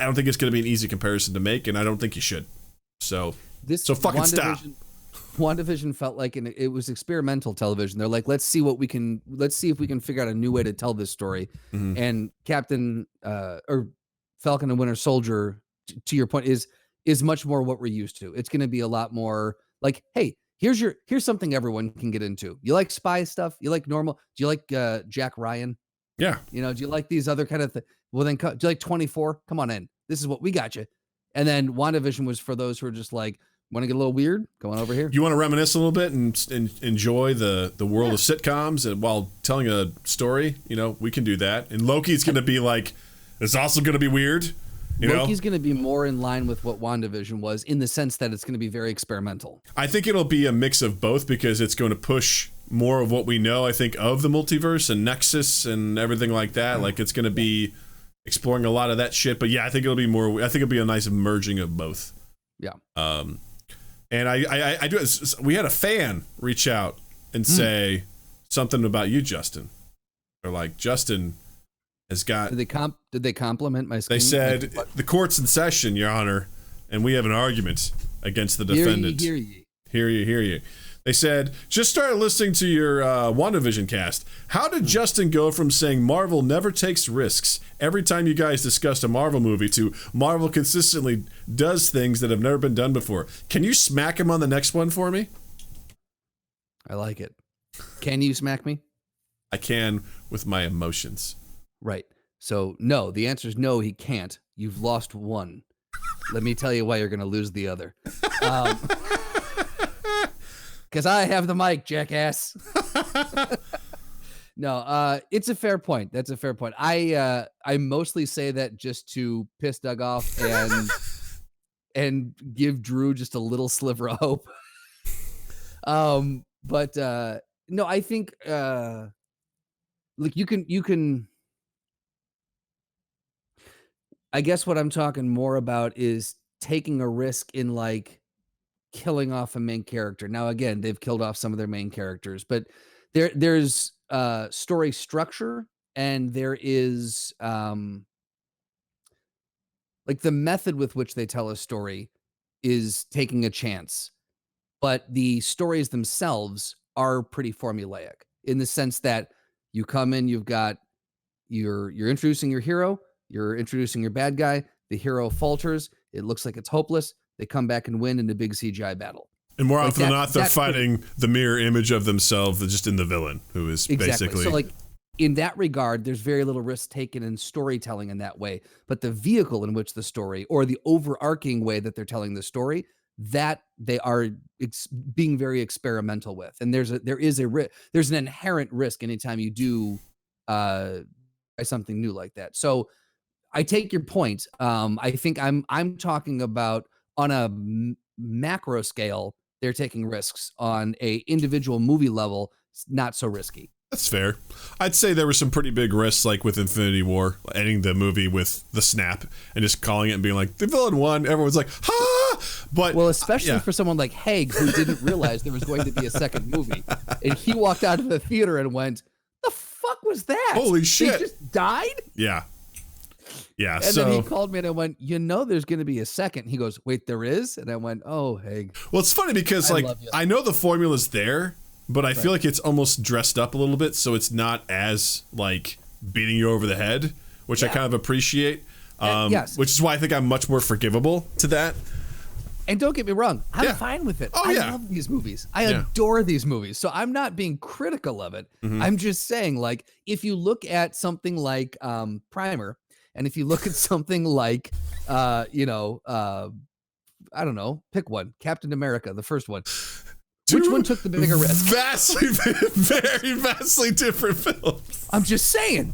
I don't think it's going to be an easy comparison to make, and I don't think you should. So fucking stop. WandaVision felt like it was experimental television. They're like, let's see if we can figure out a new way to tell this story. Mm-hmm. And Falcon and Winter Soldier, to your point, is much more what we're used to. It's going to be a lot more like, hey, here's something everyone can get into. You like spy stuff? You like normal? Do you like Jack Ryan? Yeah. Do you like these other kind of things? Well, then do you like 24? Come on in. This is what we got you. And then WandaVision was for those who are just like, want to get a little weird? Come on over here. You want to reminisce a little bit and enjoy the world of sitcoms and while telling a story? We can do that. And Loki's going to be like, it's also going to be weird. Loki's going to be more in line with what WandaVision was, in the sense that it's going to be very experimental. I think it'll be a mix of both, because it's going to push more of what we know, I think, of the multiverse and Nexus and everything like that. Like, it's going to be exploring a lot of that shit. But yeah, I think it'll be more. I think it'll be a nice merging of both. Yeah. And I do. We had a fan reach out and say something about you, Justin. They're like, Justin has got. Did they compliment my skin? They said, the court's in session, Your Honor, and we have an argument against the defendant. Hear ye. Hear ye. They said, just started listening to your WandaVision cast. How did Justin go from saying Marvel never takes risks every time you guys discussed a Marvel movie to Marvel consistently does things that have never been done before? Can you smack him on the next one for me? I like it. Can you smack me? I can with my emotions. Right. So, no, the answer is no, he can't. You've lost one. Let me tell you why you're going to lose the other. Because I have the mic, jackass. No, it's a fair point. That's a fair point. I mostly say that just to piss Doug off and give Drew just a little sliver of hope. But no, I think look, you can. I guess what I'm talking more about is taking a risk in like killing off a main character. Now, again, they've killed off some of their main characters, but there's story structure, and there is like the method with which they tell a story is taking a chance, but the stories themselves are pretty formulaic in the sense that you come in, you're introducing your hero, you're introducing your bad guy, the hero falters, it looks like it's hopeless, they come back and win in a big CGI battle. And more often than not, they're fighting the mirror image of themselves just in the villain, who is basically... So, like, in that regard, there's very little risk taken in storytelling in that way. But the vehicle in which the story, or the overarching way that they're telling the story, that they are being very experimental with. And there's an inherent risk anytime you do something new like that. So I take your point. I think I'm talking about on a macro scale, they're taking risks. On a individual movie level, it's not so risky. That's fair. I'd say there were some pretty big risks, like with Infinity War, ending the movie with the snap and just calling it and being like, the villain won. Everyone's like, ha! But well, especially for someone like Haig, who didn't realize there was going to be a second movie, and he walked out of the theater and went, "The fuck was that? Holy shit! They just died." Yeah. And then he called me and I went, there's going to be a second. He goes, wait, there is? And I went, oh, Haig. Well, it's funny because I know the formula's there, but I feel like it's almost dressed up a little bit, so it's not as like beating you over the head, which I kind of appreciate. Yes. Which is why I think I'm much more forgivable to that. And don't get me wrong, I'm fine with it. I love these movies. I adore these movies. So I'm not being critical of it. Mm-hmm. I'm just saying, like, if you look at something like Primer, and if you look at something like, I don't know, pick one, Captain America, the first one. Which one took the bigger risk? Vastly different films. I'm just saying.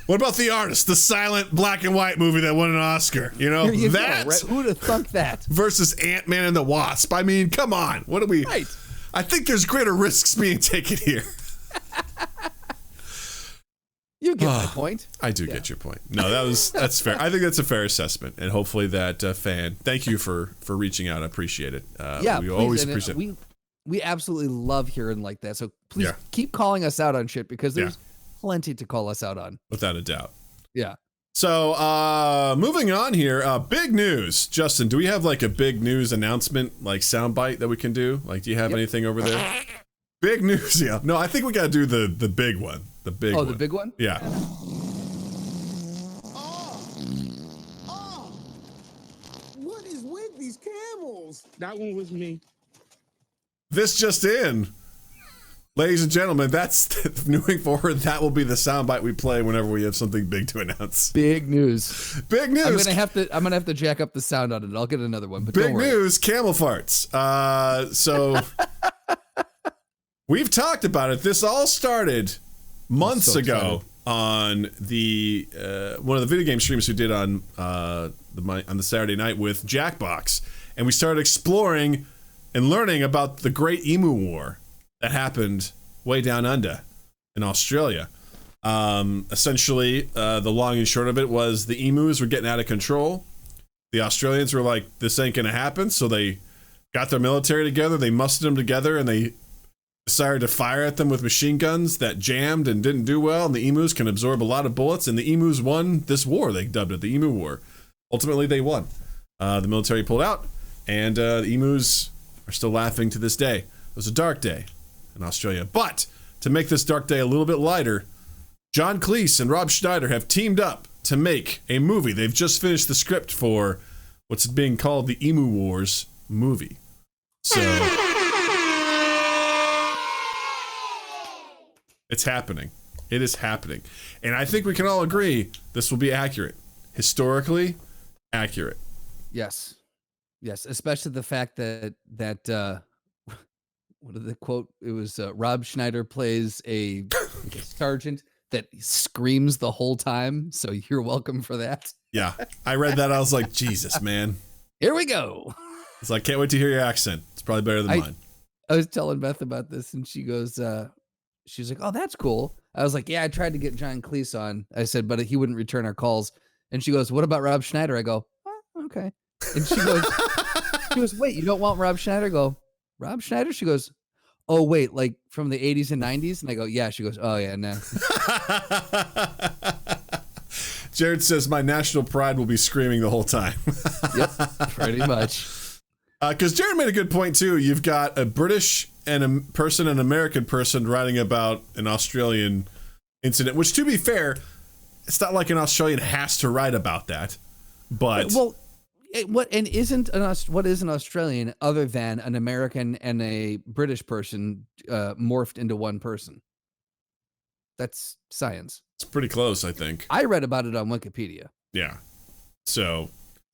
What about The Artist, the silent black and white movie that won an Oscar? You know, that right? Who'd have thunk that? Versus Ant-Man and the Wasp. I mean, come on. What do we? Right. I think there's greater risks being taken here. You get my point. I do get your point. No, that's fair. I think that's a fair assessment, and hopefully that fan. Thank you for reaching out. I appreciate it. We always appreciate it. We absolutely love hearing like that. So please keep calling us out on shit because there's plenty to call us out on. Without a doubt. Yeah. So moving on here, big news. Justin, do we have like a big news announcement, like soundbite that we can do? Like, do you have anything over there? Big news, yeah. No, I think we got to do the big one. The big one. Oh, the big one? Yeah. What is with these camels? That one was me. This just in. Ladies and gentlemen, that's moving forward. That will be the soundbite we play whenever we have something big to announce. Big news. Big news. I'm gonna have to jack up the sound on it. I'll get another one. But big news. Camel farts. So we've talked about it. This all started months ago on the one of the video game streams we did on the Saturday night with Jackbox, and we started exploring and learning about the Great Emu War that happened way down under in Australia. Essentially, the long and short of it was the emus were getting out of control. The Australians were like, this ain't gonna happen, so they got their military together, they mustered them together, and they decided to fire at them with machine guns that jammed and didn't do well, and the emus can absorb a lot of bullets, and the emus won this war. They dubbed it the Emu War. Ultimately, they won. The military pulled out, and the emus are still laughing to this day. It was a dark day in Australia. But to make this dark day a little bit lighter, John Cleese and Rob Schneider have teamed up to make a movie. They've just finished the script for what's being called the Emu Wars movie. So it's happening. It is happening. And I think we can all agree this will be accurate. Historically accurate. Yes. Yes, especially the fact that what did the quote? It was Rob Schneider plays a sergeant that screams the whole time. So you're welcome for that. Yeah, I read that. I was like, Jesus, man. Here we go. It's like, can't wait to hear your accent. It's probably better than mine. I was telling Beth about this, and she goes, she's like, oh, that's cool. I was like, yeah, I tried to get John Cleese on. I said, but he wouldn't return our calls. And she goes, what about Rob Schneider? I go, oh, okay. And she goes, wait, you don't want Rob Schneider? I go, Rob Schneider? She goes, oh, wait, like from the 80s and 90s? And I go, yeah. She goes, oh, yeah, no. Jared says, my national pride will be screaming the whole time. Yep, pretty much. Because Jared made a good point, too. You've got a British and an American person writing about an Australian incident, which, to be fair, it's not like an Australian has to write about that. But well, what is an Australian other than an American and a British person morphed into one person? That's science. It's pretty close, I think. I read about it on Wikipedia. Yeah. So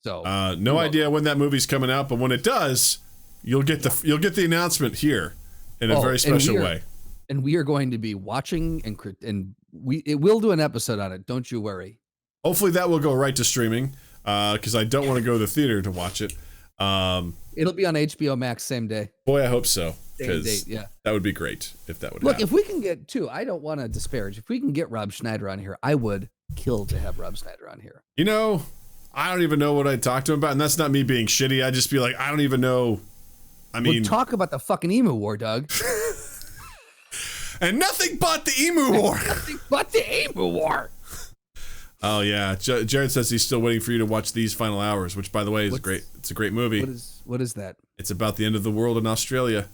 no idea when that movie's coming out, but when it does, you'll get the announcement here in a very special way. And we are going to be watching and we'll do an episode on it. Don't you worry. Hopefully that will go right to streaming. Because I don't want to go to the theater to watch it. It'll be on HBO Max same day. Boy, I hope so. Same date, yeah. That would be great if that would happen. Look, if we can get I don't want to disparage. If we can get Rob Schneider on here, I would kill to have Rob Schneider on here. You know, I don't even know what I'd talk to him about, and that's not me being shitty. I'd just be like, I don't even know. I mean, we'll talk about the fucking Emu War, Doug. And nothing but the Emu War. Nothing but the Emu War. Oh yeah, Jared says he's still waiting for you to watch These Final Hours, which, by the way, is great. It's a great movie. What is that? It's about the end of the world in Australia.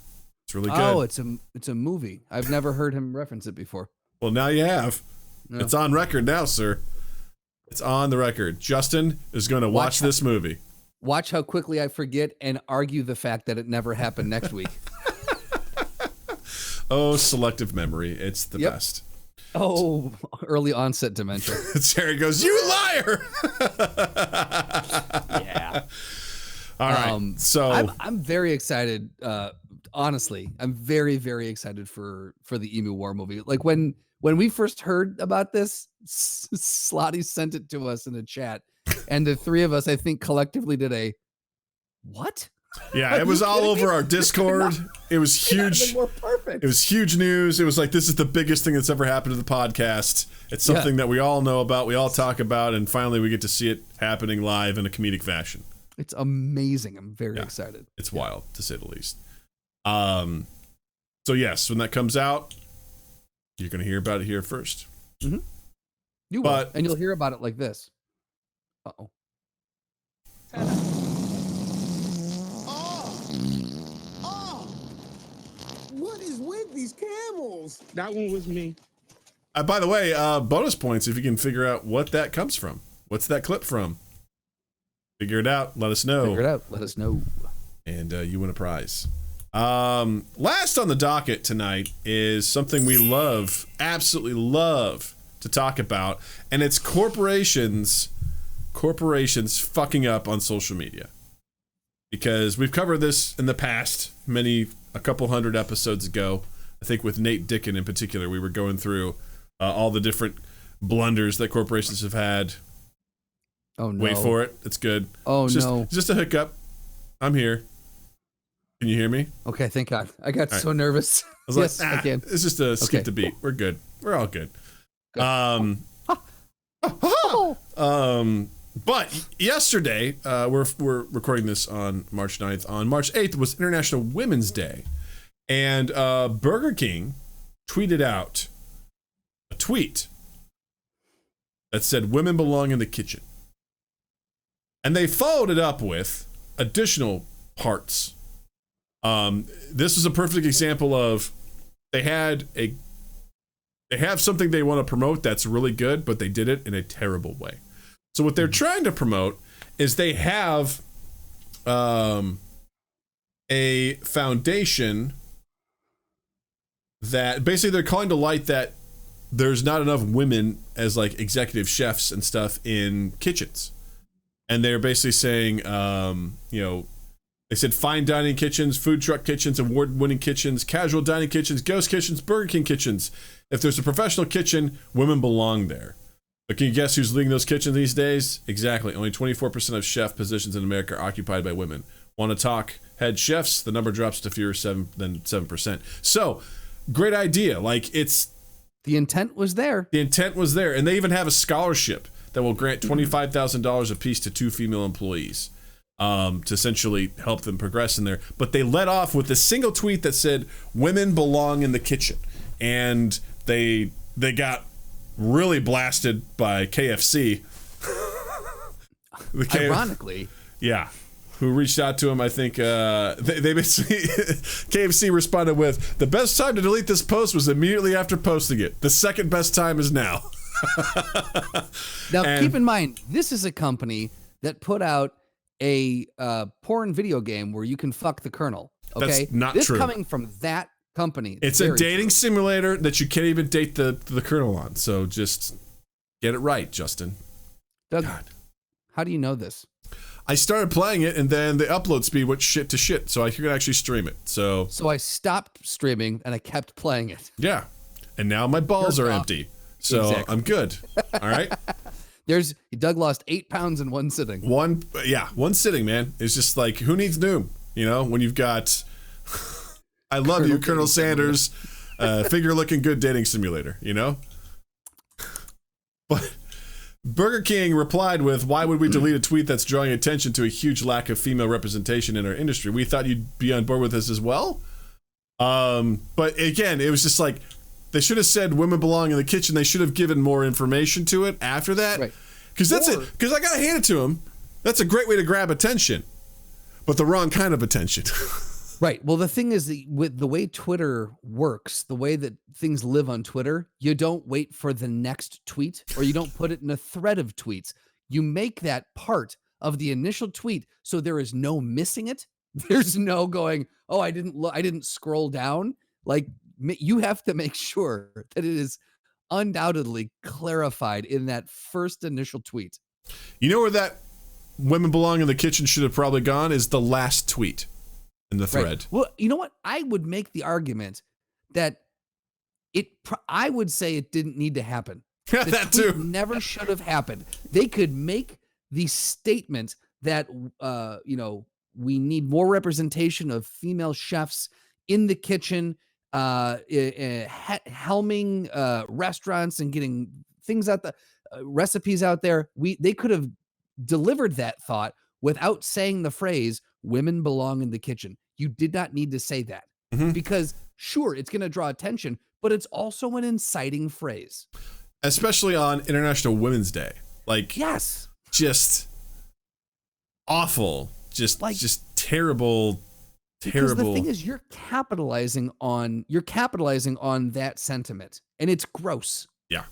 It's really good. Oh, it's a movie. I've never heard him reference it before. Well, now you have. No. It's on record now, sir. It's on the record. Justin is going to watch this movie. Watch how quickly I forget and argue the fact that it never happened next week. Oh, selective memory. It's the best. Oh, early onset dementia. Terry goes, you liar! Yeah. All right. So I'm very excited. Honestly, I'm very, very excited for the Emu War movie. Like when we first heard about this, Slotty sent it to us in a chat, and the three of us, I think, collectively did a what? yeah, it was all over our Discord. It was huge. More perfect. It was huge news. It was like, this is the biggest thing that's ever happened to the podcast. It's something that we all know about, we all talk about, and finally we get to see it happening live in a comedic fashion. It's amazing. I'm very excited. It's wild, to say the least. So yes, when that comes out, you're going to hear about it here first. Mm-hmm. You will, and you'll hear about it like this. Uh-oh. What is with these camels? That one was me. By the way, bonus points if you can figure out what that comes from. What's that clip from? Figure it out. Let us know. Figure it out. Let us know. And you win a prize. Last on the docket tonight is something we love, absolutely love to talk about, and it's corporations fucking up on social media. Because we've covered this in the past, a couple hundred episodes ago. I think with Nate Dickin in particular, we were going through all the different blunders that corporations have had. Oh no! Wait for it. It's good. Oh it's no! Just a hiccup. I'm here. Can you hear me? Okay, thank God. I got so nervous. I was yes, like, I can. It's just a skip the beat. We're good. We're all good. But yesterday, we're recording this on March 9th. On March 8th was International Women's Day. And Burger King tweeted out a tweet that said, "Women belong in the kitchen." And they followed it up with additional parts. This is a perfect example of they have something they want to promote that's really good, but they did it in a terrible way. So what they're trying to promote is they have a foundation that basically they're calling to light that there's not enough women as like executive chefs and stuff in kitchens. And they're basically saying, they said fine dining kitchens, food truck kitchens, award-winning kitchens, casual dining kitchens, ghost kitchens, Burger King kitchens. If there's a professional kitchen, women belong there. But can you guess who's leading those kitchens these days? Exactly. Only 24% of chef positions in America are occupied by women. Want to talk head chefs? The number drops to fewer than 7%. So, great idea. Like, the intent was there. The intent was there. And they even have a scholarship that will grant $25,000 apiece to 2 female employees to essentially help them progress in there. But they led off with a single tweet that said, "Women belong in the kitchen." And they got really blasted by KFC. Ironically. Yeah. Who reached out to him, I think, they basically, KFC responded with, "The best time to delete this post was immediately after posting it. The second best time is now." Now, keep in mind, this is a company that put out a porn video game where you can fuck the Colonel. Okay, that's not this true. Coming from that company, it's a dating simulator that you can't even date the Colonel on. So just get it right, Justin. Doug, how do you know this? I started playing it, and then the upload speed went shit to shit, so I could actually stream it. So I stopped streaming and I kept playing it. Yeah, and now my balls are empty, so exactly. I'm good. All right. Doug lost 8 pounds in one sitting. One sitting, man. It's just like, who needs Noom? You know, when you've got, I love you, Colonel Sanders, figure looking good dating simulator, you know? But Burger King replied with, "Why would we delete a tweet that's drawing attention to a huge lack of female representation in our industry? We thought you'd be on board with this as well." But again, it was just like, they should have said women belong in the kitchen. They should have given more information to it after that. Right. Because I got to hand it to them. That's a great way to grab attention, but the wrong kind of attention. Right. Well, the thing is, with the way Twitter works, the way that things live on Twitter, you don't wait for the next tweet, or you don't put it in a thread of tweets. You make that part of the initial tweet, so there is no missing it. There's no going, "Oh, I didn't scroll down." Like, you have to make sure that it is undoubtedly clarified in that first initial tweet. You know where that women belong in the kitchen should have probably gone is the last tweet in the thread. Right. Well, you know what? I would make the argument that I would say it didn't need to happen. The That tweet too. never should have happened. They could make the statement that, we need more representation of female chefs in the kitchen, helming restaurants and getting things out the recipes out there. They could have delivered that thought without saying the phrase "women belong in the kitchen." You did not need to say that because sure, it's going to draw attention, but it's also an inciting phrase, especially on International Women's Day. Like, yes, just awful, just terrible. Because the thing is, you're capitalizing on that sentiment, and it's gross. Yeah.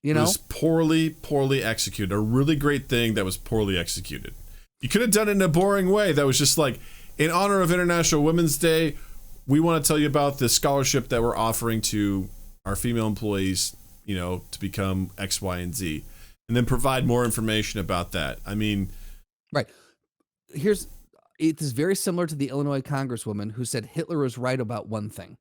You It know, was poorly executed. A really great thing that was poorly executed. You could have done it in a boring way that was just like, in honor of International Women's Day, we want to tell you about the scholarship that we're offering to our female employees, to become X, Y, and Z, and then provide more information about that. I mean, right. It is very similar to the Illinois Congresswoman who said Hitler was right about one thing.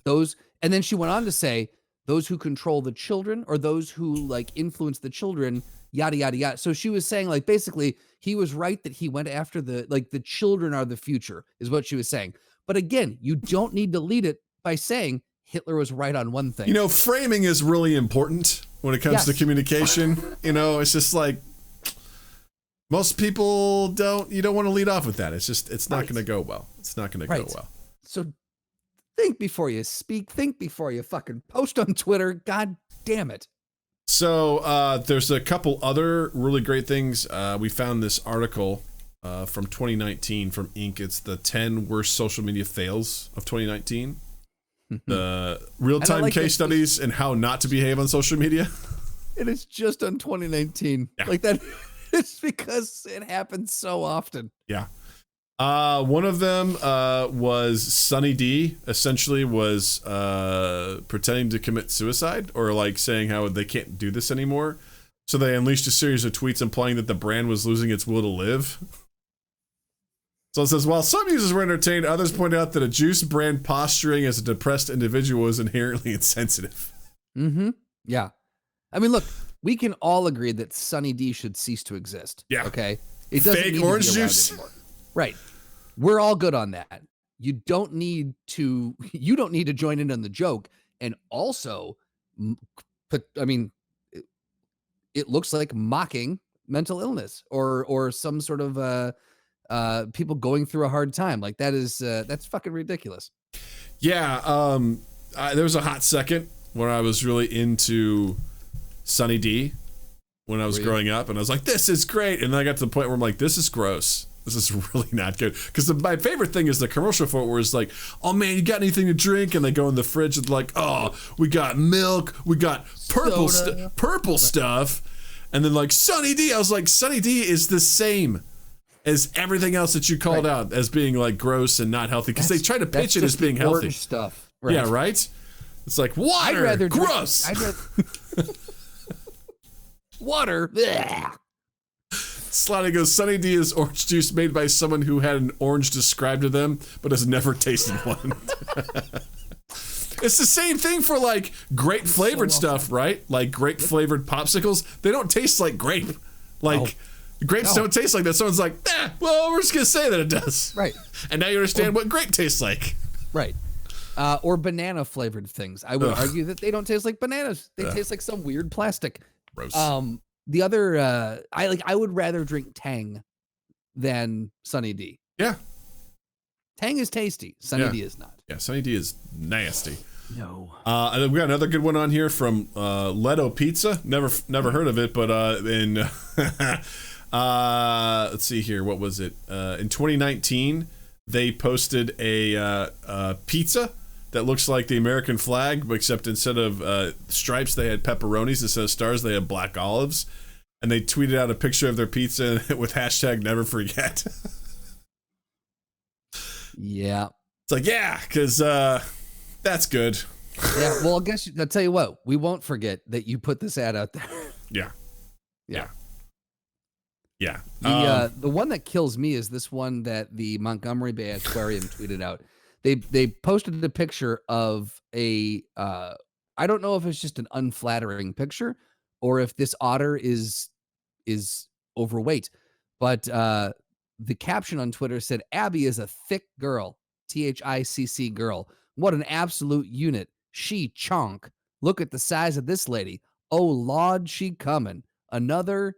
And then she went on to say, those who control the children or those who influence the children, yada, yada, yada. So she was saying basically he was right that he went after the children are the future is what she was saying. But again, you don't need to lead it by saying Hitler was right on one thing. Framing is really important when it comes to communication. It's just like, most people you don't want to lead off with that. It's not going to go well. It's not going to go well. So think before you speak. Think before you fucking post on Twitter. God damn it. So there's a couple other really great things. We found this article from 2019 from Inc. It's the 10 worst social media fails of 2019. The real-time case studies and how not to behave on social media. It is just on 2019. Yeah. Like that. It's because it happens so often. Yeah. One of them was Sunny D essentially was pretending to commit suicide or saying how they can't do this anymore. So they unleashed a series of tweets implying that the brand was losing its will to live. So it says, while some users were entertained, others point out that a juice brand posturing as a depressed individual is inherently insensitive. Mm-hmm. Yeah. I mean, look, we can all agree that Sunny D should cease to exist. Yeah. Okay. It doesn't Fake need orange to be around juice. anymore. Right. We're all good on that. You don't need to join in on the joke. And also, it looks like mocking mental illness or some sort of people going through a hard time. Like that's fucking ridiculous. Yeah. There was a hot second where I was really into Sunny D when I was growing up, and I was like, this is great. And then I got to the point where I'm like, this is gross. This is really not good. Because my favorite thing is the commercial for it where it's like, oh man, you got anything to drink? And they go in the fridge and like, oh, we got milk, we got purple stuff. And then like Sunny D, I was like, Sunny D is the same as everything else that you called out as being like gross and not healthy. Because they try to pitch it as being healthy stuff. Right. Yeah, right? It's like water. I'd rather gross. Water. Blech. Slotty goes, Sunny D is orange juice made by someone who had an orange described to them, but has never tasted one. It's the same thing for like grape flavored stuff, right? Like grape flavored popsicles. They don't taste like grape. Like grapes don't taste like that. Someone's like, well, we're just going to say that it does. Right. And now you understand what grape tastes like. Right. Or banana flavored things. I would argue that they don't taste like bananas. They taste like some weird plastic. Gross. The other, I would rather drink Tang than Sunny D. Yeah. Tang is tasty. Sunny D is not. Yeah, Sunny D is nasty. No. And we got another good one on here from Leto Pizza. Never heard of it, but let's see here. What was it? In 2019, they posted a pizza that looks like the American flag, but except instead of stripes, they had pepperonis. Instead of stars, they had black olives. And they tweeted out a picture of their pizza with hashtag never forget. Yeah. It's like, yeah, because that's good. Yeah, well, I'll tell you what, we won't forget that you put this ad out there. Yeah. Yeah. The one that kills me is this one that the Montgomery Bay Aquarium tweeted out. They posted a picture of a I don't know if it's just an unflattering picture or if this otter is overweight, but the caption on Twitter said Abby is a thick girl, THICC girl. What an absolute unit. She chonk. Look at the size of this lady. Oh Lord, she coming. Another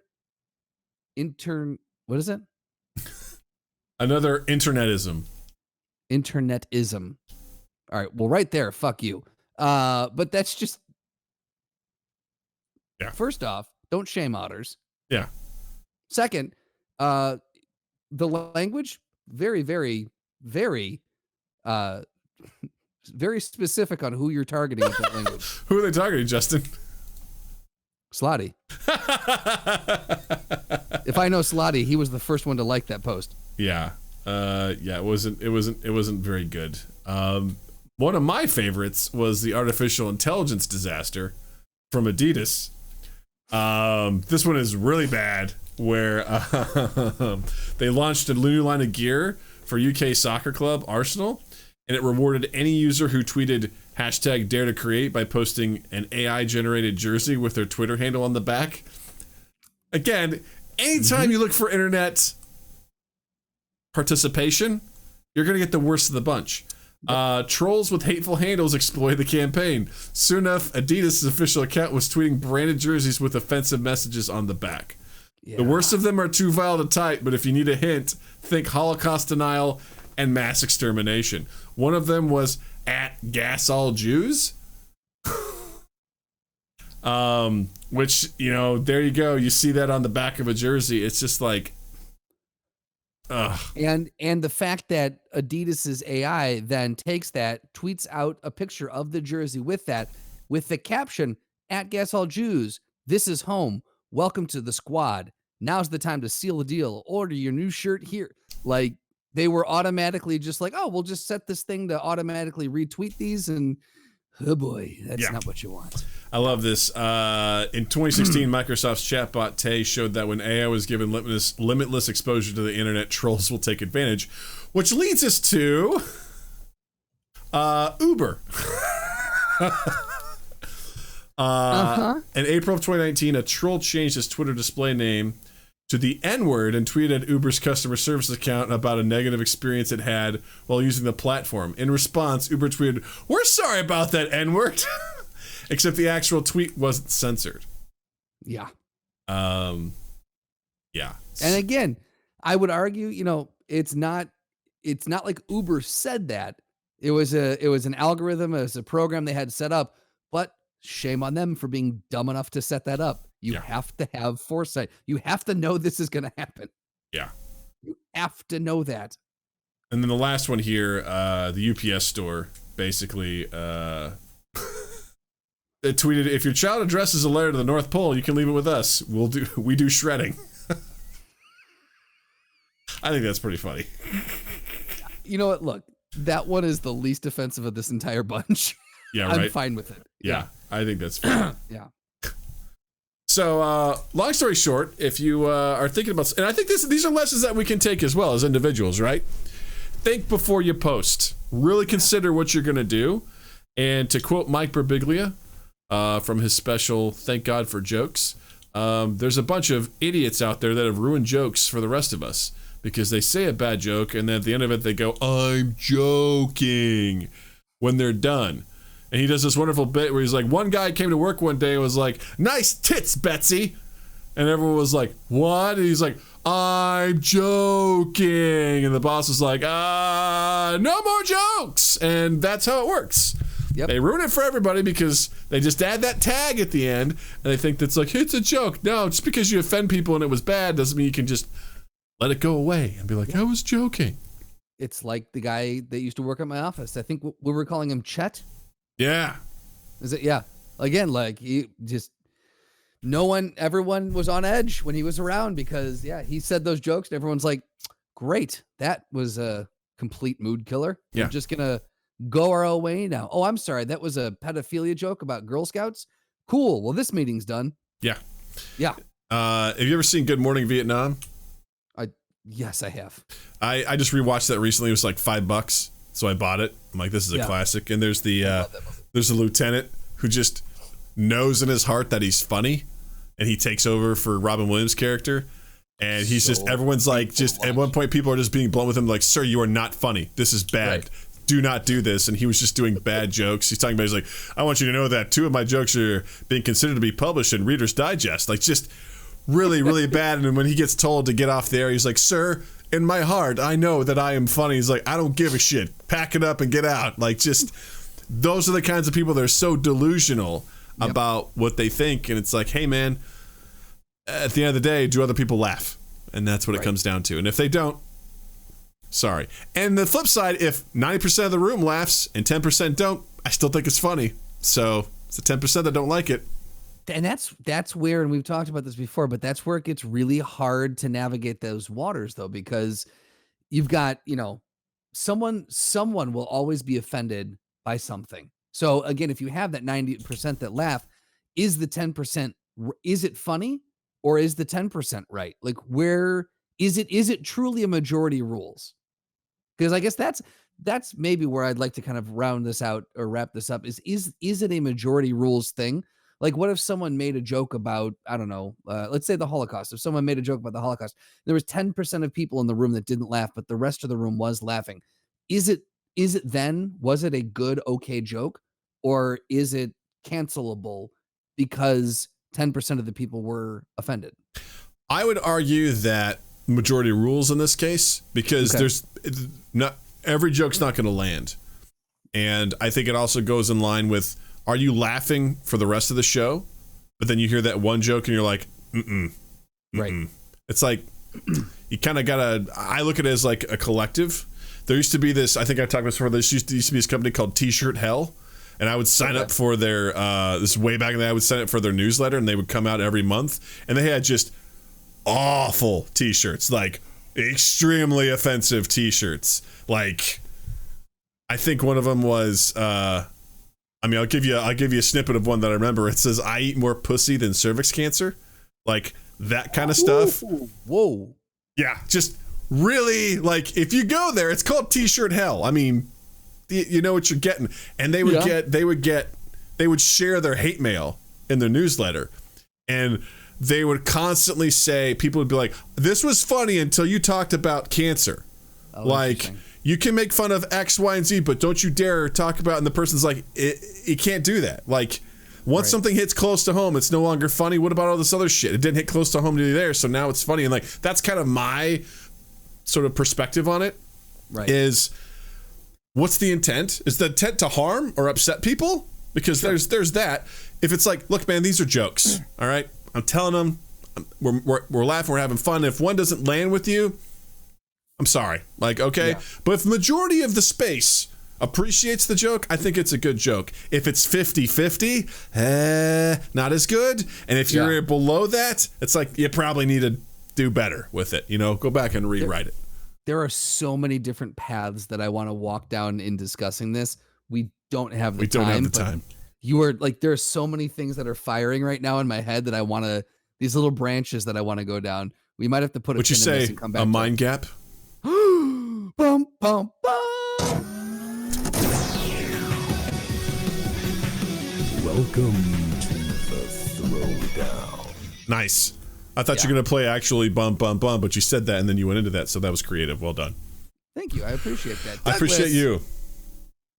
what is it? Another internetism. Internetism. All right. Well, right there, fuck you. But that's just. Yeah. First off, don't shame otters. Yeah. Second, the language, very, very, very, very specific on who you're targeting with that language. Who are they targeting, Justin? Slotty. If I know Slotty, he was the first one to like that post. Yeah. It wasn't very good. One of my favorites was the artificial intelligence disaster from Adidas. This one is really bad, where they launched a new line of gear for UK soccer club Arsenal, and it rewarded any user who tweeted #DareToCreate by posting an AI-generated jersey with their Twitter handle on the back. Again, anytime you look for internet participation, you're going to get the worst of the bunch. Trolls with hateful handles exploited the campaign. Soon enough, Adidas' official account was tweeting branded jerseys with offensive messages on the back. Yeah. The worst of them are too vile to type, but if you need a hint, think Holocaust denial and mass extermination. One of them was @gas all Jews. Which, there you go. You see that on the back of a jersey. It's just like, ugh. And the fact that Adidas's AI then takes that, tweets out a picture of the jersey with that, with the caption @gas all Jews. This is home. Welcome to the squad. Now's the time to seal the deal. Order your new shirt here. Like, they were automatically just like, oh, we'll just set this thing to automatically retweet these, and oh boy, that's not what you want. I love this. In 2016, Microsoft's chatbot Tay showed that when AI was given limitless exposure to the internet, trolls will take advantage, which leads us to Uber. In April of 2019, a troll changed his Twitter display name to the N-word and tweeted at Uber's customer service account about a negative experience it had while using the platform. In response, Uber tweeted, "We're sorry about that N-word," except the actual tweet wasn't censored. Yeah. Yeah. And again, I would argue, it's not like Uber said that. It was an algorithm, it was a program they had set up, but shame on them for being dumb enough to set that up. You have to have foresight. You have to know this is going to happen. Yeah. You have to know that. And then the last one here, the UPS store, basically, it tweeted, "If your child addresses a letter to the North Pole, you can leave it with us. We do shredding." I think that's pretty funny. You know what? Look, that one is the least offensive of this entire bunch. Yeah, right. I'm fine with it. Yeah, I think that's fine. Yeah. So, long story short, if you are thinking about, and I think these are lessons that we can take as well as individuals, right? Think before you post. Really consider what you're going to do. And to quote Mike Birbiglia from his special "Thank God for Jokes," there's a bunch of idiots out there that have ruined jokes for the rest of us because they say a bad joke and then at the end of it they go, "I'm joking," when they're done. And he does this wonderful bit where he's like, one guy came to work one day and was like, "Nice tits, Betsy." And everyone was like, "What?" And he's like, "I'm joking." And the boss was like, "No more jokes." And that's how it works. Yep. They ruin it for everybody because they just add that tag at the end and they think that's like, it's a joke. No, just because you offend people and it was bad doesn't mean you can just let it go away and be like, "I was joking." It's like the guy that used to work at my office. I think we were calling him Chet. Yeah. Is it? Yeah. Again, like he just, everyone was on edge when he was around because he said those jokes and everyone's like, great. That was a complete mood killer. Yeah. We're just going to go our own way now. Oh, I'm sorry. That was a pedophilia joke about Girl Scouts. Cool. Well, this meeting's done. Yeah. Yeah. Have you ever seen Good Morning Vietnam? Yes, I have. I just rewatched that recently. It was like $5, so I bought it. I'm like, this is a classic. And there's the lieutenant who just knows in his heart that he's funny, and he takes over for Robin Williams' character. And he's just, everyone's like, just at one point, people are just being blunt with him, like, sir, you are not funny. This is bad. Right. Do not do this. And he was just doing bad jokes. He's talking about, he's like, I want you to know that 2 of my jokes are being considered to be published in Reader's Digest. Like, just really, really bad. And when he gets told to get off there, he's like, sir, in my heart, I know that I am funny. He's like, I don't give a shit. Pack it up and get out. Like, just, those are the kinds of people that are so delusional about what they think. And it's like, hey, man, at the end of the day, do other people laugh? And that's what it comes down to. And if they don't, sorry. And the flip side, if 90% of the room laughs and 10% don't, I still think it's funny. So it's the 10% that don't like it. And that's where, and we've talked about this before, but that's where it gets really hard to navigate those waters, though, because you've got, someone will always be offended by something. So again, if you have that 90% that laugh, is the 10%, is it funny? Or is the 10% right? Like, where is it truly a majority rules? Because I guess that's maybe where I'd like to kind of round this out or wrap this up is it a majority rules thing? Like, what if someone made a joke about, I don't know, let's say the Holocaust. If someone made a joke about the Holocaust, there was 10% of people in the room that didn't laugh, but the rest of the room was laughing. Was it a good, okay joke? Or is it cancelable because 10% of the people were offended? I would argue that majority rules in this case, because there's not every joke's not going to land. And I think it also goes in line with, are you laughing for the rest of the show? But then you hear that one joke and you're like, right. It's like, you kind of gotta, I look at it as like a collective. There used to be this, I think I talked about this before, there used to be this company called T-Shirt Hell. And I would sign up for their, this way back in the day, I would sign up for their newsletter, and they would come out every month. And they had just awful T-shirts, like extremely offensive T-shirts. Like, I think one of them was, I'll give you a snippet of one that I remember. It says, I eat more pussy than cervix cancer. Like, that kind of stuff. Whoa. Yeah, just really, like, if you go there, it's called T-Shirt Hell. I mean, you know what you're getting. And they would share their hate mail in their newsletter, and they would constantly say, people would be like, this was funny until you talked about cancer. Like, you can make fun of X, Y, and Z, but don't you dare talk about, and the person's like, you can't do that. Like, once something hits close to home, it's no longer funny. What about all this other shit? It didn't hit close to home to you there, so now it's funny. And like, that's kind of my sort of perspective on it. Is, what's the intent? Is the intent to harm or upset people? Because there's that. If it's like, look, man, these are jokes. All right, I'm telling them, we're laughing, we're having fun. If one doesn't land with you, I'm sorry. Like, okay, but if the majority of the space appreciates the joke, I think it's a good joke. If it's 50-50, not as good. And if you're below that, it's like, you probably need to do better with it. Go back and rewrite it. There are so many different paths that I want to walk down in discussing this. We don't have the time. You are like, there are so many things that are firing right now in my head that I want to, these little branches that I want to go down. We might have to put a pin in this and come back. A mind gap? Bum, bum, bum. Welcome to the Throwdown. Nice. I thought you were going to play actually bum, bum, bum, but you said that and then you went into that, so that was creative. Well done. Thank you. I appreciate that. I appreciate you.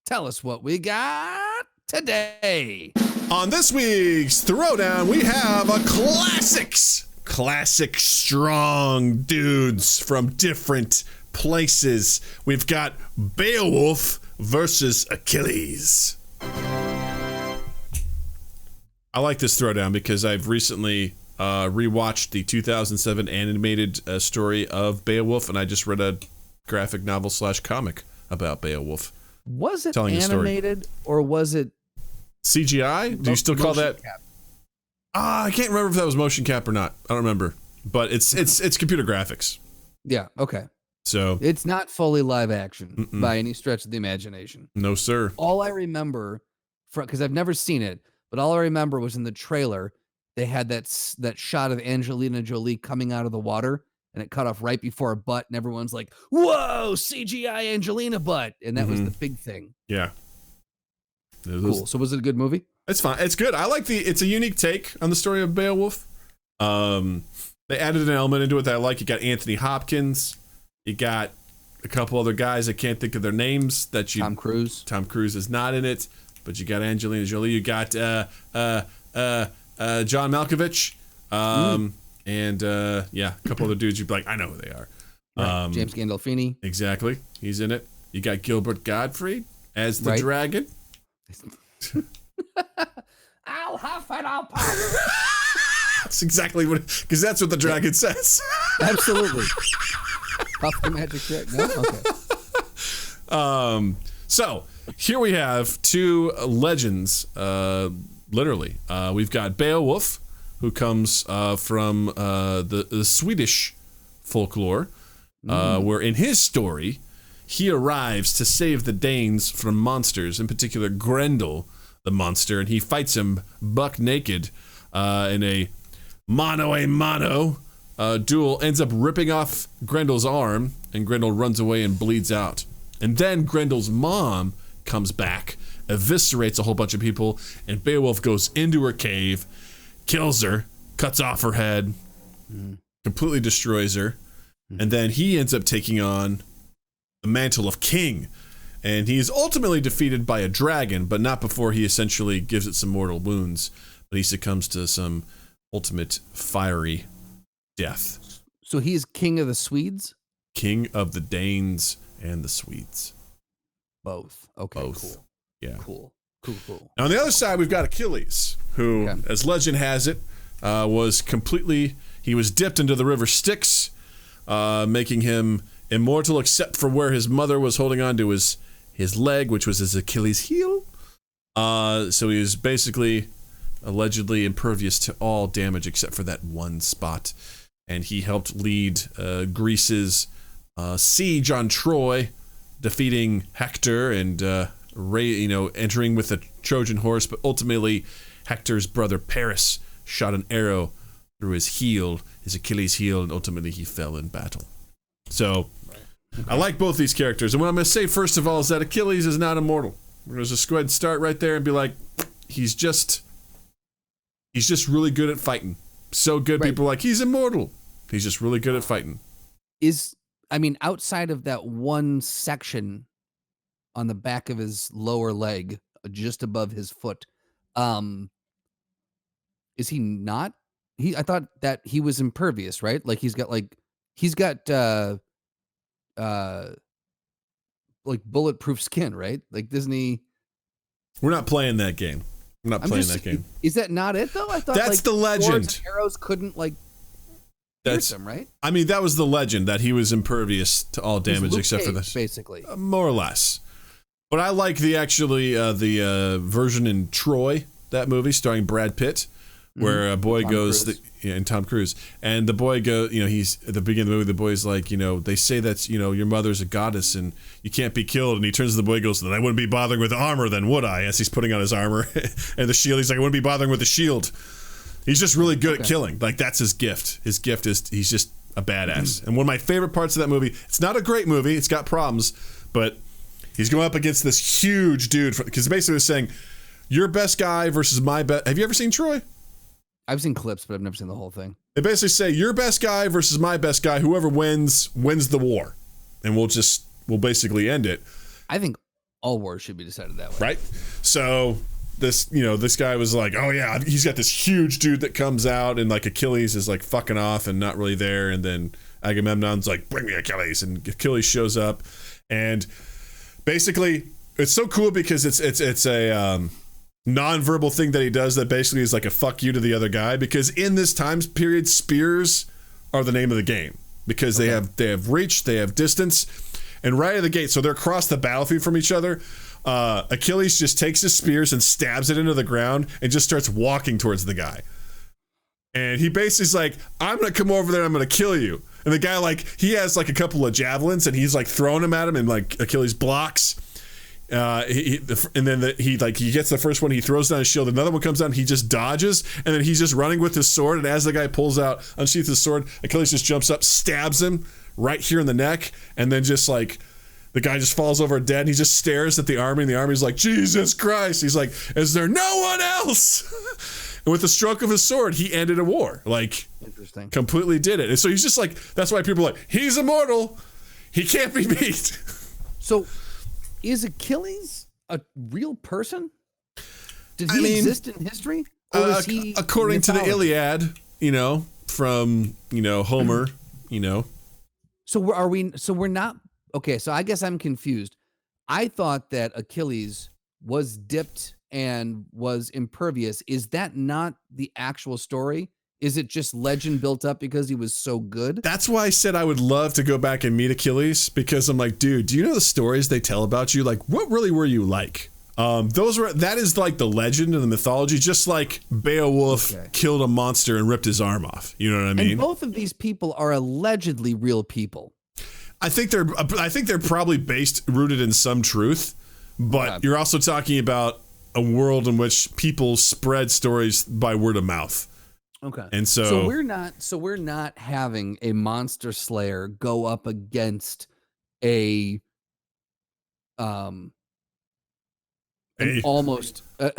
Tell us what we got today. On this week's Throwdown, we have a classic strong dudes from different places. We've got Beowulf versus Achilles. I like this Throwdown because I've recently rewatched the 2007 animated story of Beowulf, and I just read a graphic novel / comic about Beowulf. Was it animated or was it CGI? Do you still call that? I can't remember if that was motion cap or not. I don't remember, but it's computer graphics. Yeah. Okay. So it's not fully live action by any stretch of the imagination. No, sir. All I remember, because I've never seen it, but all I remember was in the trailer, they had that shot of Angelina Jolie coming out of the water, and it cut off right before a butt, and everyone's like, "Whoa, CGI Angelina butt!" And that was the big thing. Yeah. Cool. So was it a good movie? It's fine. It's good. I like it's a unique take on the story of Beowulf. They added an element into it that I like. You got Anthony Hopkins. You got a couple other guys. I can't think of their names. Tom Cruise. Tom Cruise is not in it, but you got Angelina Jolie. You got John Malkovich. And a couple other dudes you'd be like, I know who they are. Right. James Gandolfini. Exactly. He's in it. You got Gilbert Gottfried as the dragon. I'll huff and I'll puff. That's exactly what, because that's what the dragon says. Absolutely. Puff the magic trick. No? Okay. So here we have two legends, literally. We've got Beowulf, who comes from the Swedish folklore, where in his story, he arrives to save the Danes from monsters, in particular Grendel, the monster, and he fights him buck naked in a mano-a-mano duel, ends up ripping off Grendel's arm, and Grendel runs away and bleeds out. And then Grendel's mom comes back, eviscerates a whole bunch of people, and Beowulf goes into her cave, kills her, cuts off her head, completely destroys her, and then he ends up taking on the mantle of king. And he is ultimately defeated by a dragon, but not before he essentially gives it some mortal wounds, but he succumbs to some ultimate fiery death. So he's king of the Swedes? King of the Danes and the Swedes. Both. Okay, Both. Cool. Yeah. Cool. Now on the other side, we've got Achilles, who, as legend has it, was dipped into the river Styx, making him immortal except for where his mother was holding on to his leg, which was his Achilles heel. So he was basically allegedly impervious to all damage except for that one spot. And he helped lead Greece's siege on Troy, defeating Hector and entering with a Trojan horse. But ultimately, Hector's brother Paris shot an arrow through his heel, his Achilles heel, and ultimately he fell in battle. So I like both these characters. And what I'm going to say first of all is that Achilles is not immortal. We're going to just go ahead and start right there and be like, he's just really good at fighting. So good, people are like, he's immortal. He's just really good at fighting. Outside of that one section on the back of his lower leg, just above his foot, is he not? I thought that he was impervious, right? Like he's got bulletproof skin, right? Like, doesn't he? We're not playing that game. I'm not playing that game. Is that not it though? I thought that's the legend. Swords and arrows couldn't pierce him, right? I mean, that was the legend, that he was impervious to all damage except for this, basically, more or less. But I like the version in Troy, that movie starring Brad Pitt, where a boy goes, and Tom Cruise, and the boy goes, he's at the beginning of the movie, the boy's like, they say that, your mother's a goddess and you can't be killed. And he turns to the boy and goes, then I wouldn't be bothering with armor then, would I? As he's putting on his armor and the shield, he's like, I wouldn't be bothering with the shield. He's just really good at killing. Like, that's his gift. His gift is he's just a badass. And one of my favorite parts of that movie, it's not a great movie, it's got problems, but he's going up against this huge dude, because basically it's saying, your best guy versus my best. Have you ever seen Troy? I've seen clips, but I've never seen the whole thing. They basically say, your best guy versus my best guy. Whoever wins the war. And we'll basically end it. I think all wars should be decided that way. Right? So this guy was like, oh yeah, he's got this huge dude that comes out, and like Achilles is like fucking off and not really there. And then Agamemnon's like, bring me Achilles. And Achilles shows up. And basically, it's so cool because it's a non-verbal thing that he does that basically is like a fuck you to the other guy, because in this time period, spears are the name of the game, because they have reach, they have distance, and right at the gate, so they're across the battlefield from each other, Achilles just takes his spears and stabs it into the ground and just starts walking towards the guy. And he basically is like, I'm gonna come over there and I'm gonna kill you. And the guy, he has a couple of javelins and he's like throwing them at him, and like Achilles blocks. And then he gets the first one, he throws down his shield, another one comes down, he just dodges, and then he's just running with his sword, and as the guy pulls out, unsheaths his sword, Achilles just jumps up, stabs him right here in the neck, and then just like the guy just falls over dead, and he just stares at the army, and the army's like, Jesus Christ. He's like, is there no one else? And with the stroke of his sword, he ended a war. Like, interesting. Completely did it. And so he's just like, that's why people are like, he's immortal. He can't be beat. So is Achilles a real person? Did he exist in history? Or is he according mythology? to the Iliad, from, Homer, So we're not, okay, so I guess I'm confused. I thought that Achilles was dipped and was impervious. Is that not the actual story? Is it just legend built up because he was so good? That's why I said I would love to go back and meet Achilles, because I'm like, dude, do you know the stories they tell about you? Like, what really were you like? That is like the legend and the mythology, just like Beowulf killed a monster and ripped his arm off. You know what I mean? And both of these people are allegedly real people. I think they're probably rooted in some truth, but you're also talking about a world in which people spread stories by word of mouth. Okay. And so we're not having a monster slayer go up against an almost a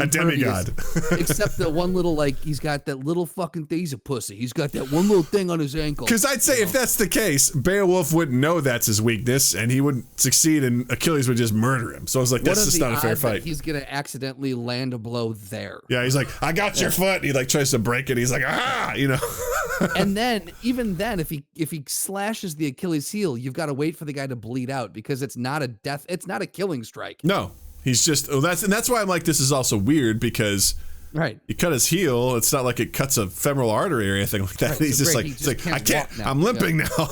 demigod, except the one little, like, he's got that little fucking thing. He's a pussy. He's got that one little thing on his ankle. Because I'd say if that's the case, Beowulf wouldn't know that's his weakness, and he wouldn't succeed, and Achilles would just murder him. So I was like, that's just not a fair fight. He's gonna accidentally land a blow there. Yeah, he's like, I got your foot. And he like tries to break it. He's like, And then, even then, if he slashes the Achilles heel, you've got to wait for the guy to bleed out, because it's not a death. It's not a killing strike. No. He's just that's why I'm like, this is also weird, because he cut his heel. It's not like it cuts a femoral artery or anything like that. Right, he's so just like I can't. I'm limping now.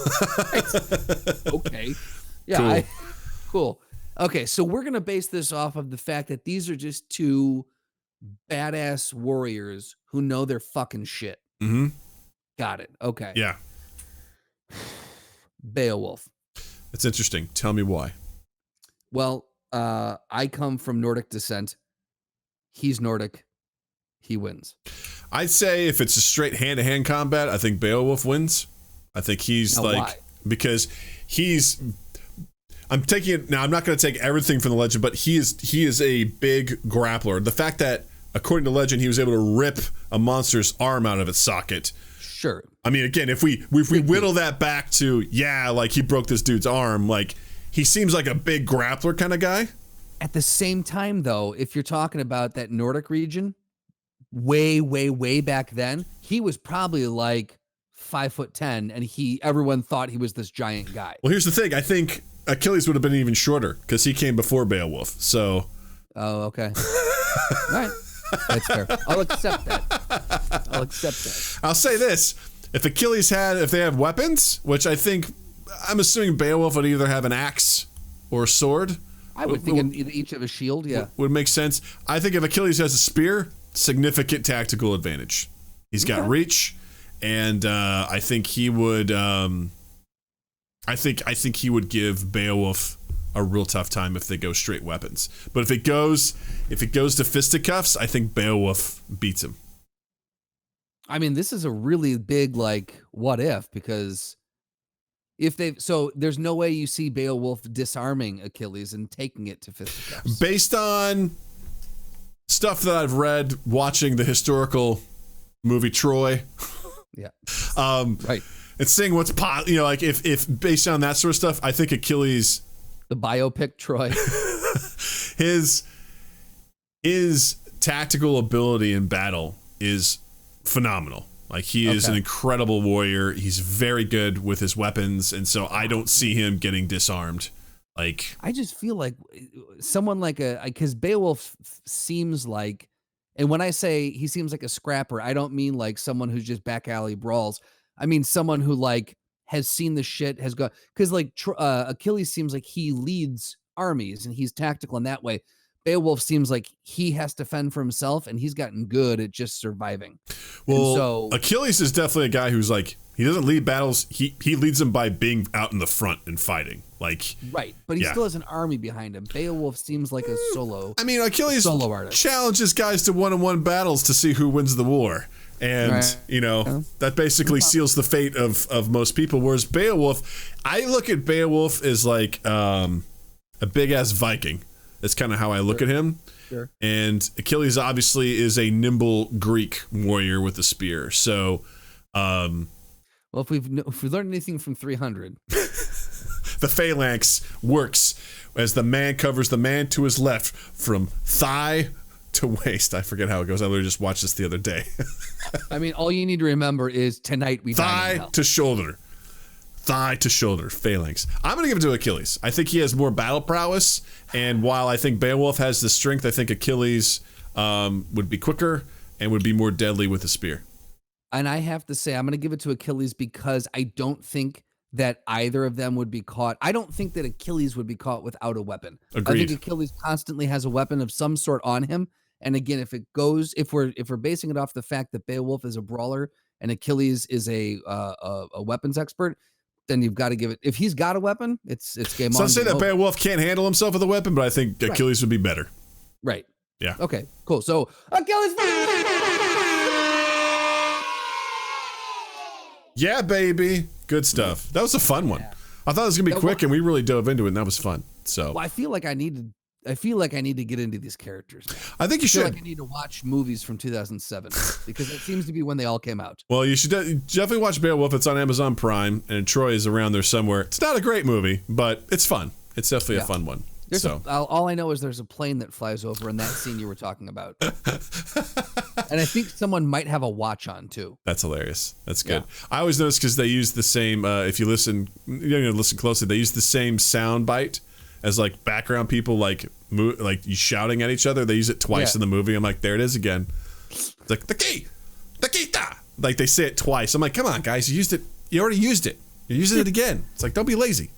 Okay. Yeah. Cool. Okay, so we're gonna base this off of the fact that these are just two badass warriors who know their fucking shit. Mm-hmm. Got it. Okay. Yeah. Beowulf. That's interesting. Tell me why. Well, I come from Nordic descent. He's Nordic. He wins. I'd say if it's a straight hand-to-hand combat, I think Beowulf wins. I think he's why? Because I'm taking it now. I'm not going to take everything from the legend, but he is a big grappler. The fact that, according to legend, he was able to rip a monster's arm out of its socket. Sure. I mean, again, if we whittle that back to, like he broke this dude's arm, like, he seems like a big grappler kind of guy. At the same time, though, if you're talking about that Nordic region, way, way, way back then, he was probably like 5'10", and everyone thought he was this giant guy. Well, here's the thing. I think Achilles would have been even shorter, because he came before Beowulf. So. Oh, okay. All right. That's fair. I'll accept that. I'll say this: if they have weapons, which I'm assuming Beowulf would either have an axe or a sword. I would think each have a shield. Yeah, would make sense. I think if Achilles has a spear, significant tactical advantage. He's got reach, and I think he would. I think he would give Beowulf a real tough time if they go straight weapons. But if it goes to fisticuffs, I think Beowulf beats him. I mean, this is a really big, like, what if, because there's no way you see Beowulf disarming Achilles and taking it to fisticuffs. Based on stuff that I've read watching the historical movie Troy. Yeah. Right. And seeing what's like if based on that sort of stuff, I think Achilles, the biopic Troy, his tactical ability in battle is phenomenal. Like, he is an incredible warrior. He's very good with his weapons, and so I don't see him getting disarmed. Like, I just feel like someone like because Beowulf seems like, and when I say he seems like a scrapper, I don't mean like someone who's just back alley brawls. I mean someone who like has seen the shit, has got, because like Achilles seems like he leads armies and he's tactical in that way. Beowulf seems like he has to fend for himself, and he's gotten good at just surviving. Well, so Achilles is definitely a guy who's like He doesn't lead battles. He leads them by being out in the front and fighting. Like, right, but he still has an army behind him. Beowulf seems like a solo. I mean, Achilles solo artist. Challenges guys to one-on-one battles to see who wins the war. And, that basically seals the fate of most people. Whereas Beowulf, I look at Beowulf as like a big-ass Viking. That's kind of how I look at him. Sure. And Achilles obviously is a nimble Greek warrior with a spear. So, well, if we learned anything from 300, the phalanx works as the man covers the man to his left from thigh to waist. I forget how it goes. I literally just watched this the other day. I mean, all you need to remember is tonight we thigh to shoulder, phalanx. I'm going to give it to Achilles. I think he has more battle prowess, and while I think Beowulf has the strength, I think Achilles would be quicker and would be more deadly with the spear. And I have to say, I'm going to give it to Achilles because I don't think that either of them would be caught. I don't think that Achilles would be caught without a weapon. Agreed. I think Achilles constantly has a weapon of some sort on him. And again, if we're basing it off the fact that Beowulf is a brawler and Achilles is a weapons expert, then you've got to give it. If he's got a weapon, it's game on. So I say that Beowulf can't handle himself with a weapon, but I think Achilles would be better. Right. Yeah. Okay. Cool. So Achilles. Yeah, baby. Good stuff. That was a fun one. I thought it was gonna be quick, and we really dove into it, and that was fun. So well, I feel like I need to get into these characters now. I think you should. Like I need to watch movies from 2007 because it seems to be when they all came out. Well, you should definitely watch Beowulf. It's on Amazon Prime, and Troy is around there somewhere. It's not a great movie, but it's fun. It's definitely a fun one. All I know is there's a plane that flies over in that scene you were talking about. And I think someone might have a watch on too. That's hilarious. That's good. Yeah. I always notice because they use the same, if you listen, listen closely, they use the same sound bite as like background people, like you shouting at each other. They use it twice in the movie. I'm like, there it is again. It's like, the key, like they say it twice. I'm like, come on guys, you already used it. You're using it again. It's like, don't be lazy,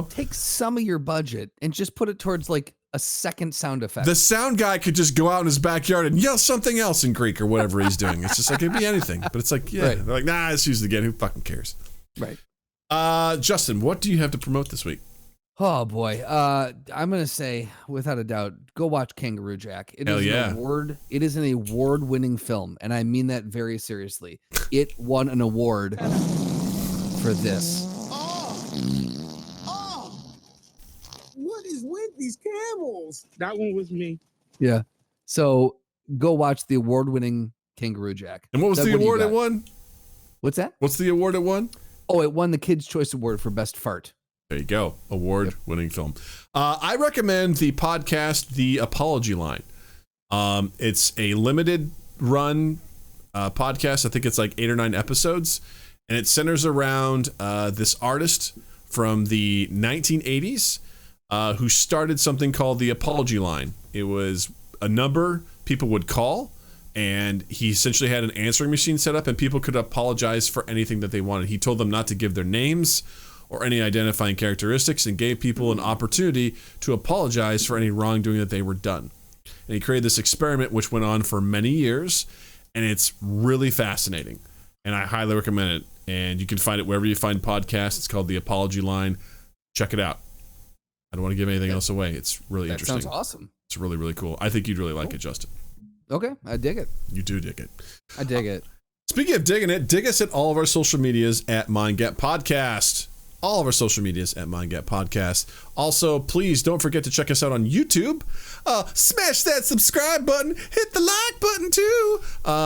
Take some of your budget and just put it towards like a second sound effect. The sound guy could just go out in his backyard and yell something else in Greek or whatever he's doing. It's just like, it'd be anything. But it's like, they're like, nah, let's use it again. Who fucking cares? Right. Justin, what do you have to promote this week? Oh boy. I'm going to say, without a doubt, go watch Kangaroo Jack. It is an award-winning film. And I mean that very seriously. It won an award for this. What is with these camels? That one was me. Yeah. So go watch the award-winning Kangaroo Jack. And what was the award it won? What's that? What's the award it won? Oh, it won the Kids' Choice Award for Best Fart. There you go. Award-winning film. I recommend the podcast, The Apology Line. It's a limited run podcast. I think it's like 8 or 9 episodes. And it centers around this artist from the 1980s who started something called the Apology Line. It was a number people would call, and he essentially had an answering machine set up, and people could apologize for anything that they wanted. He told them not to give their names or any identifying characteristics and gave people an opportunity to apologize for any wrongdoing that they were done. And he created this experiment, which went on for many years, and it's really fascinating. And I highly recommend it. And you can find it wherever you find podcasts. It's called The Apology Line. Check it out. I don't want to give anything else away. It's really interesting. That sounds awesome. It's really, really cool. I think you'd really like it, Justin. Okay, I dig it. You do dig it. I dig it. Speaking of digging it, dig us at all of our social medias at MindGap Podcast. All of our social medias at MindGap Podcast. Also, please don't forget to check us out on YouTube. Smash that subscribe button. Hit the like button too.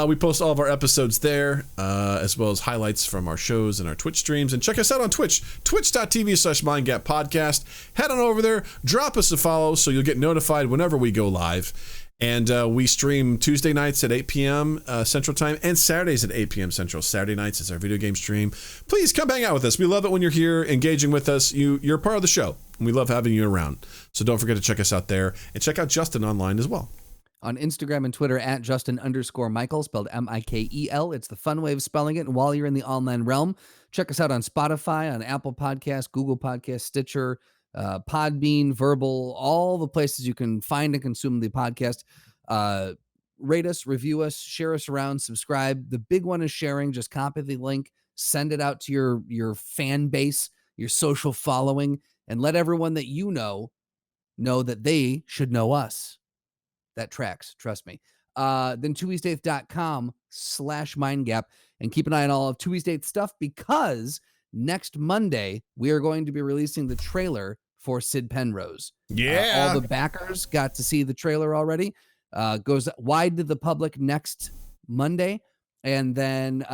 We post all of our episodes there, as well as highlights from our shows and our Twitch streams. And check us out on Twitch, twitch.tv/MindGap Podcast. Head on over there, drop us a follow so you'll get notified whenever we go live. And we stream Tuesday nights at 8 p.m. Central Time and Saturdays at 8 p.m. Central. Saturday nights is our video game stream. Please come hang out with us. We love it when you're here engaging with us. You're part of the show, and we love having you around. So don't forget to check us out there and check out Justin online as well. On Instagram and Twitter at Justin_Michael, spelled Mikel. It's the fun way of spelling it. And while you're in the online realm, check us out on Spotify, on Apple Podcasts, Google Podcasts, Stitcher, Podbean, Verbal, all the places you can find and consume the podcast. Rate us, review us, share us around, subscribe. The big one is sharing. Just copy the link, Send it out to your fan base, your social following, and let everyone that you know that they should know us. That tracks, trust me. Then twoeast8th.com/mindgap, and keep an eye on all of 2 East 8th stuff, because next Monday we are going to be releasing the trailer for Sid Penrose. Yeah. All the backers got to see the trailer already. Goes wide to the public next Monday, and then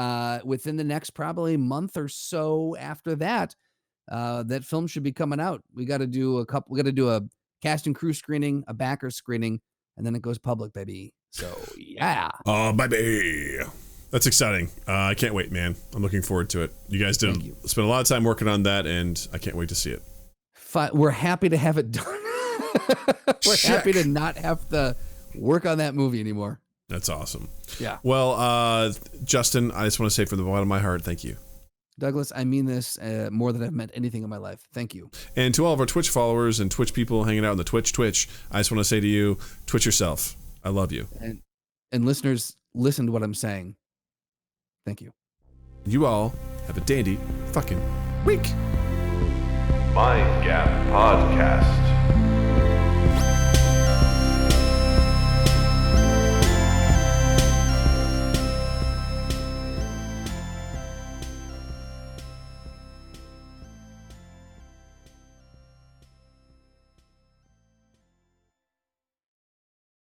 within the next probably month or so after that, that film should be coming out. We got to do a cast and crew screening, a backer screening, and then it goes public, baby. So yeah. Oh, baby. That's exciting. I can't wait, man. I'm looking forward to it. You guys spent a lot of time working on that, and I can't wait to see it. We're happy to have it done. We're happy to not have to work on that movie anymore. That's awesome. Yeah. Well, Justin, I just want to say from the bottom of my heart, thank you. Douglas, I mean this more than I've meant anything in my life. Thank you. And to all of our Twitch followers and Twitch people hanging out in the Twitch, I just want to say to you, Twitch yourself. I love you. And listeners, listen to what I'm saying. Thank you. You all have a dandy fucking week. Mind Gap Podcast.